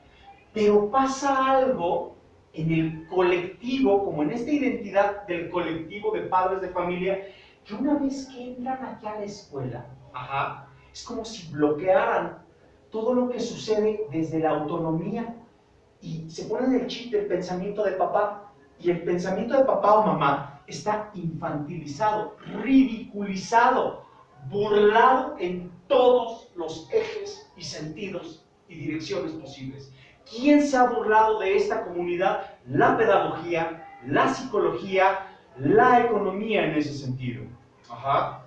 Pero pasa algo en el colectivo, como en esta identidad del colectivo de padres de familia, que una vez que entran aquí a la escuela, Es como si bloquearan todo lo que sucede desde la autonomía y se ponen el chip del pensamiento de papá. Y el pensamiento de papá o mamá está infantilizado, ridiculizado, burlado en todos los ejes y sentidos y direcciones posibles. ¿Quién se ha burlado de esta comunidad? La pedagogía, la psicología, la economía en ese sentido. Ajá.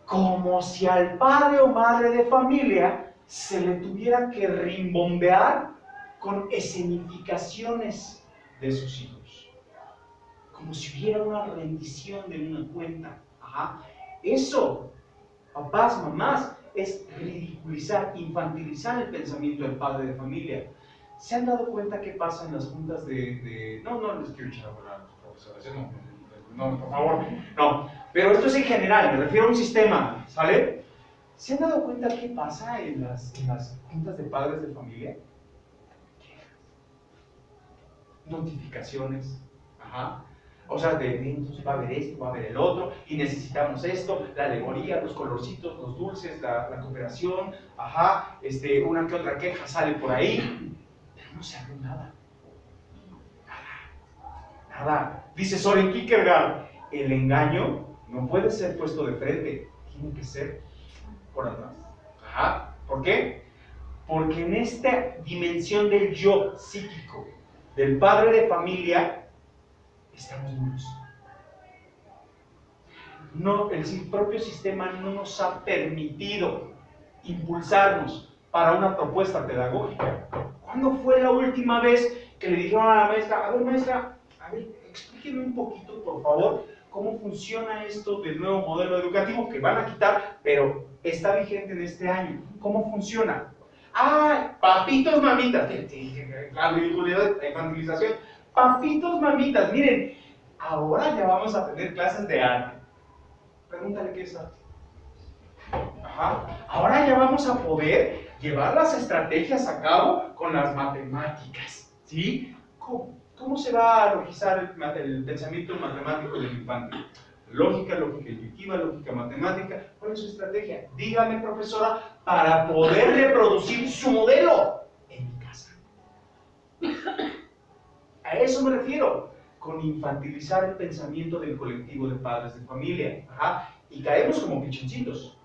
Como si al padre o madre de familia se le tuviera que rimbombear con escenificaciones de sus hijos. Como si hubiera una rendición de una cuenta. Ajá. Eso, papás, mamás, es ridiculizar, infantilizar el pensamiento del padre de familia. ¿Se han dado cuenta qué pasa en las juntas No les quiero echar a volar a los profesores, no, por favor, no. Pero esto es en general, me refiero a un sistema, ¿sale? ¿Se han dado cuenta qué pasa en las juntas de padres de familia? Notificaciones, ajá. O sea, entonces va a haber esto, va a haber el otro, y necesitamos esto, la alegoría, los colorcitos, los dulces, la cooperación, ajá, una que otra queja sale por ahí, pero no se hace nada. Nada. Dice Soren Kierkegaard, el engaño no puede ser puesto de frente, tiene que ser por atrás. Ajá. ¿Por qué? Porque en esta dimensión del yo psíquico, del padre de familia, estamos nulos. No, el propio sistema no nos ha permitido impulsarnos para una propuesta pedagógica. ¿Cuándo fue la última vez que le dijeron a la maestra, a ver maestra, explíqueme un poquito por favor cómo funciona esto del nuevo modelo educativo que van a quitar, pero está vigente en este año? ¿Cómo funciona? ¡Ay, papitos, mamitas! La ridiculidad, la infantilización. Papitos, mamitas, miren, ahora ya vamos a tener clases de arte. Pregúntale qué es arte. Ajá. Ahora ya vamos a poder llevar las estrategias a cabo con las matemáticas. ¿Sí? ¿Cómo se va a logizar el pensamiento matemático del infante? Lógica intuitiva, lógica matemática. ¿Cuál es su estrategia? Dígame, profesora, para poder reproducir su modelo en mi casa. A eso me refiero, con infantilizar el pensamiento del colectivo de padres de familia. Ajá. Y caemos como pichoncitos.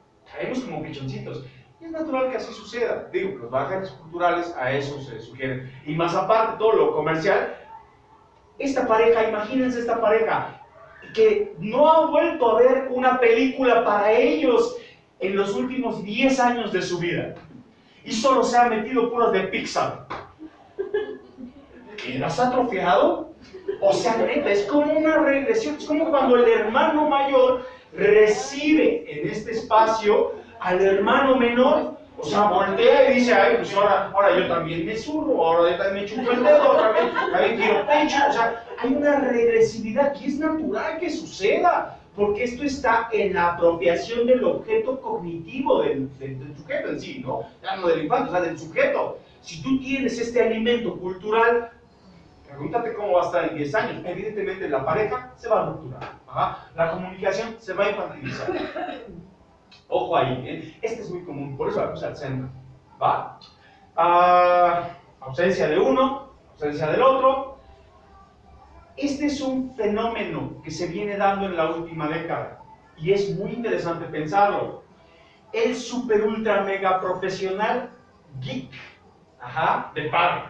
Y es natural que así suceda. Digo, los bagajes culturales a eso se sugieren. Y más aparte, todo lo comercial. Esta pareja, imagínense esta pareja, que no ha vuelto a ver una película para ellos en los últimos 10 años de su vida. Y solo se ha metido puras de Pixar. ¿Quedas atrofiado? O sea, neta, es como una regresión. Es como cuando el hermano mayor recibe en este espacio al hermano menor. O sea, voltea y dice, ay, pues ahora yo también me zurro, ahora yo también me chupo el dedo, también quiero pecho. O sea, hay una regresividad que es natural que suceda, porque esto está en la apropiación del objeto cognitivo del sujeto en sí, ¿no? Ya no del infante, o sea, del sujeto. Si tú tienes este alimento cultural, pregúntate cómo va a estar en 10 años. Evidentemente la pareja se va a rupturar. Ajá. La comunicación se va a infantilizar. Ojo ahí, ¿eh? Este es muy común, por eso la puse al centro. ¿Va? Ausencia de uno, ausencia del otro. Este es un fenómeno que se viene dando en la última década y es muy interesante pensarlo. El super ultra mega profesional geek, ajá, de padre.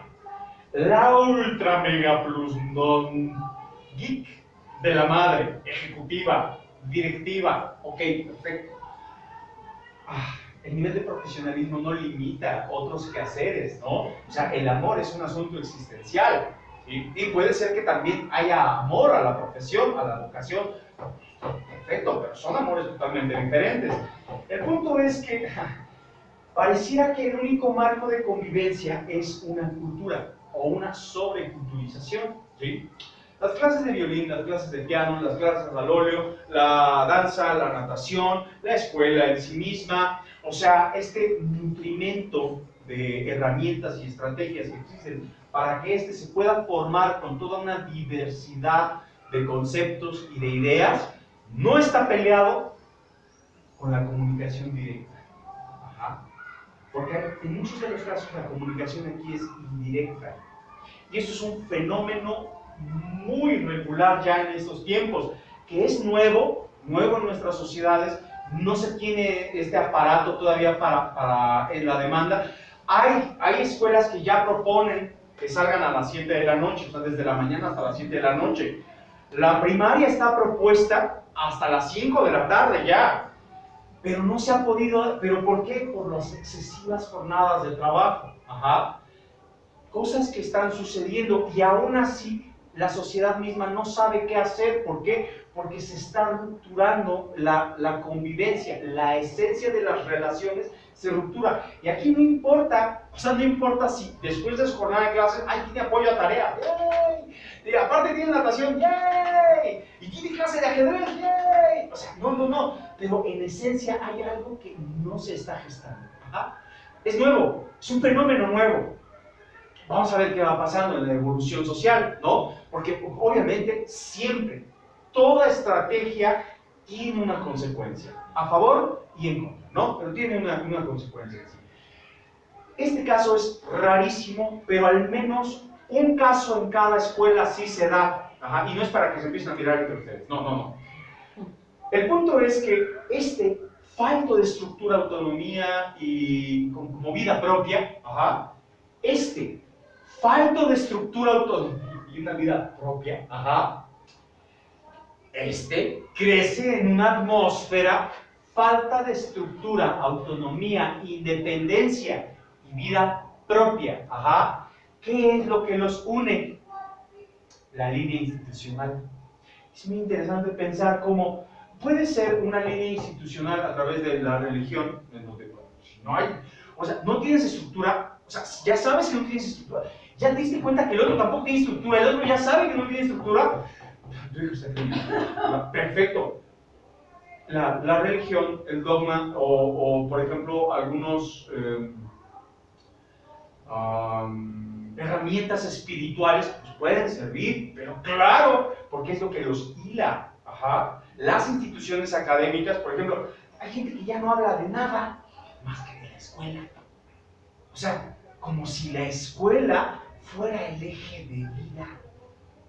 La ultra mega plus non geek de la madre, ejecutiva, directiva. Ok, perfecto. El nivel de profesionalismo no limita otros quehaceres, ¿no? O sea, el amor es un asunto existencial, ¿sí? Y puede ser que también haya amor a la profesión, a la vocación. Perfecto, pero son amores totalmente diferentes. El punto es que pareciera que el único marco de convivencia es una cultura o una sobreculturización, ¿sí? Las clases de violín, las clases de piano, las clases al óleo, la danza, la natación, la escuela en sí misma, o sea, este nutrimento de herramientas y estrategias que existen para que éste se pueda formar con toda una diversidad de conceptos y de ideas, no está peleado con la comunicación directa. Porque en muchos de los casos la comunicación aquí es indirecta. Y eso es un fenómeno muy regular ya en estos tiempos, que es nuevo en nuestras sociedades. No se tiene este aparato todavía en la demanda. Hay escuelas que ya proponen que salgan a las 7 de la noche, o sea, desde la mañana hasta las 7 de la noche. La primaria está propuesta hasta las 5 de la tarde ya, pero no se ha podido. ¿Pero por qué? Por las excesivas jornadas de trabajo. Ajá. Cosas que están sucediendo y aún así la sociedad misma no sabe qué hacer. ¿Por qué? Porque se está rupturando la convivencia, la esencia de las relaciones se ruptura. Y aquí no importa, o sea, no importa si después de su jornada de clases, ¡ay, tiene apoyo a tarea! ¡Yay! Y aparte tiene natación, ¡yay! Y tiene clase de ajedrez, ¡yay! O sea, no. Pero en esencia hay algo que no se está gestando. ¿Ah? Es nuevo, es un fenómeno nuevo. Vamos a ver qué va pasando en la evolución social, ¿no? Porque obviamente siempre, toda estrategia tiene una consecuencia, a favor y en contra, ¿no? Pero tiene una consecuencia. Este caso es rarísimo, pero al menos un caso en cada escuela sí se da. Ajá, y no es para que se empiecen a mirar entre ustedes, no. El punto es que este falto de estructura, autonomía y como vida propia, ajá, falto de estructura, autonomía y una vida propia, ajá, crece en una atmósfera falta de estructura, autonomía, independencia y vida propia. Ajá. ¿Qué es lo que los une? La línea institucional. Es muy interesante pensar cómo puede ser una línea institucional a través de la religión, en donde no hay, o sea, no tienes estructura, o sea, ya sabes que no tienes estructura, ya te diste cuenta que el otro tampoco tiene estructura, el otro ya sabe que no tiene estructura. Perfecto. La religión, el dogma, o por ejemplo, algunos herramientas espirituales, pues pueden servir, pero claro, porque es lo que los hila. Ajá. Las instituciones académicas, por ejemplo, hay gente que ya no habla de nada más que de la escuela. O sea, como si la escuela fuera el eje de vida.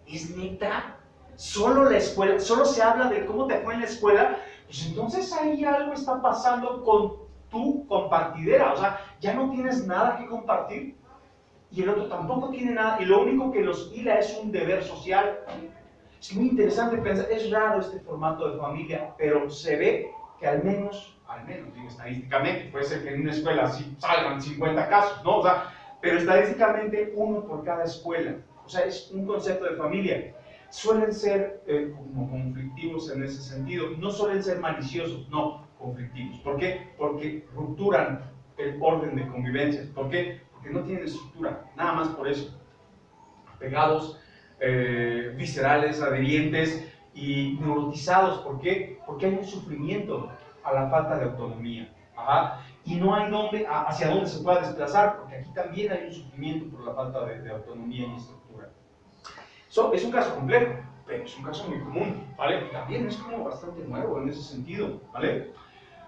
¿Es neta? Solo la escuela, solo se habla de cómo te fue en la escuela, pues entonces ahí algo está pasando con tu compartidera. O sea, ya no tienes nada que compartir y el otro tampoco tiene nada, y lo único que los hila es un deber social. Es muy interesante pensar, es raro este formato de familia, pero se ve que al menos digo estadísticamente, puede ser que en una escuela así salgan 50 casos, ¿no? O sea, pero estadísticamente uno por cada escuela. O sea, es un concepto de familia. Suelen ser como conflictivos en ese sentido, no suelen ser maliciosos, no, conflictivos. ¿Por qué? Porque rupturan el orden de convivencias. ¿Por qué? Porque no tienen estructura, nada más por eso. Pegados, viscerales, adherientes y neurotizados. ¿Por qué? Porque hay un sufrimiento a la falta de autonomía. Ajá. Y no hay hacia dónde se pueda desplazar, porque aquí también hay un sufrimiento por la falta de autonomía y estructura. Es un caso complejo, pero es un caso muy común, ¿vale? Y también es como bastante nuevo en ese sentido, ¿vale?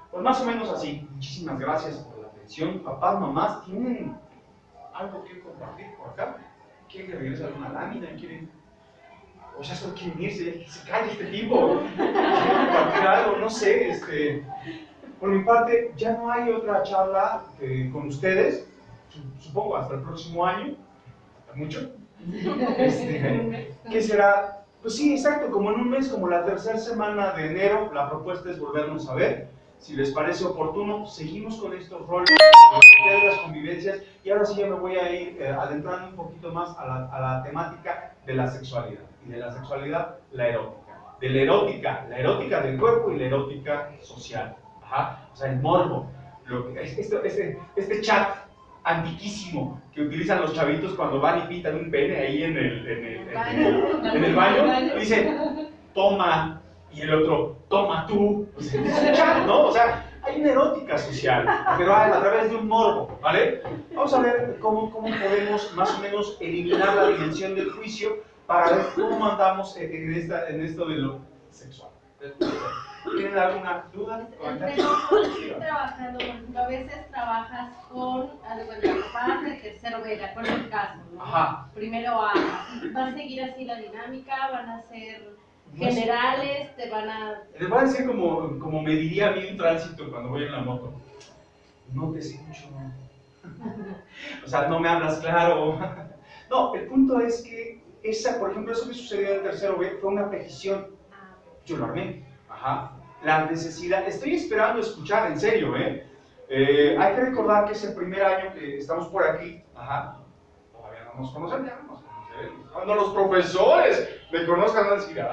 Pues más o menos así. Muchísimas gracias por la atención. Papás, mamás, ¿tienen algo que compartir por acá? ¿Quieren que regrese alguna lámina? ¿Quieren? O sea, solo quieren irse, que se calle este tipo. ¿Quieren compartir algo? No sé, Por mi parte, ya no hay otra charla con ustedes, supongo hasta el próximo año, hasta mucho. ¿Qué será? Pues sí, exacto, como en un mes, como la tercera semana de enero, la propuesta es volvernos a ver. Si les parece oportuno, seguimos con estos roles de las convivencias, y ahora sí ya me voy a ir adentrando un poquito más a la temática de la sexualidad, y de la sexualidad, la erótica. De la erótica del cuerpo y la erótica social. Ajá. O sea, el morbo, este chat antiquísimo que utilizan los chavitos cuando van y pintan un pene ahí en el baño, dicen, toma, y el otro, toma tú. O sea, es un chat, ¿no? O sea, hay una erótica social, pero a través de un morbo, ¿vale? Vamos a ver cómo podemos más o menos eliminar la dimensión del juicio para ver cómo andamos en esto de lo sexual. ¿Tienen alguna duda? Estoy trabajando, por ejemplo, a veces trabajas con, papás de tercero B, de acuerdo al caso, ¿no? Ajá. Primero A. ¿Va a seguir así la dinámica? ¿Van a ser generales? ¿Te van a...? Les voy a decir como me diría a mí un tránsito cuando voy en la moto. No te escucho. O sea, no me hablas claro. No, el punto es que por ejemplo, eso que sucedió en el tercero B fue una petición. Yo lo armé. Ajá. La necesidad. Estoy esperando escuchar, en serio, Hay que recordar que es el primer año que estamos por aquí. Ajá. Todavía no nos conocen, ya nos conocemos. Cuando los profesores me conozcan, van a decir,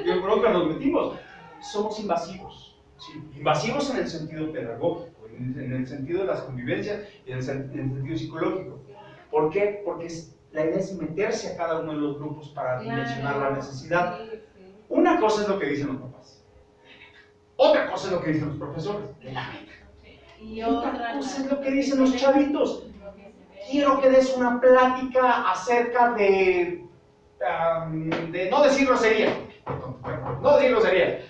qué bronca nos metimos. Somos invasivos. Sí, invasivos en el sentido pedagógico, en el sentido de las convivencias y en el sentido psicológico. ¿Por qué? Porque la idea es meterse a cada uno de los grupos para dimensionar la necesidad. Una cosa es lo que dicen los papás, otra cosa es lo que dicen los profesores. Y otra cosa es lo que dicen los chavitos. Quiero que des una plática acerca de no decir groserías. No decir groserías.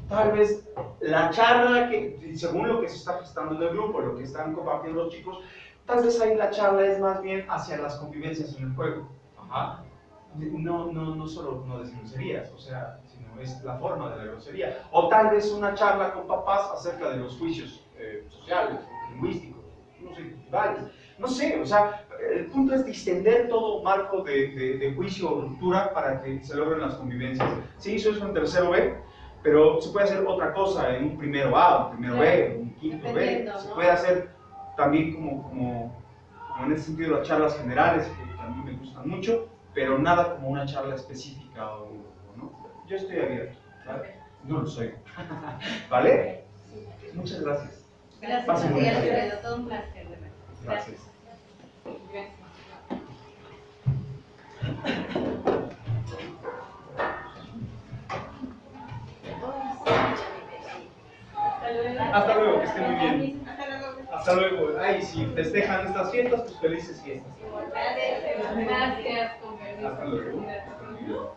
Tal vez la charla, que según lo que se está gestando en el grupo, lo que están compartiendo los chicos, tal vez ahí la charla es más bien hacia las convivencias en el juego. Ajá. No solo no decir groserías, o sea, sino es la forma de la grosería. O tal vez una charla con papás acerca de los juicios sociales, lingüísticos, no sé, culturales. No sé, o sea, el punto es distender todo marco de juicio o ruptura para que se logren las convivencias. Sí, eso es un tercero B. Pero se puede hacer otra cosa en un primero A, un primero B, un quinto B. Se puede hacer también como en ese sentido las charlas generales, que a mí me gustan mucho, pero nada como una charla específica o ¿no? Yo estoy abierto, ¿vale? No lo soy. ¿Vale? Muchas gracias. Gracias, Alfredo. Todo un placer, de verdad. Gracias. Gracias. Hasta luego, que estén muy bien. Hasta luego. Ay, si festejan estas fiestas, pues felices fiestas. Gracias, con permiso. Hasta luego.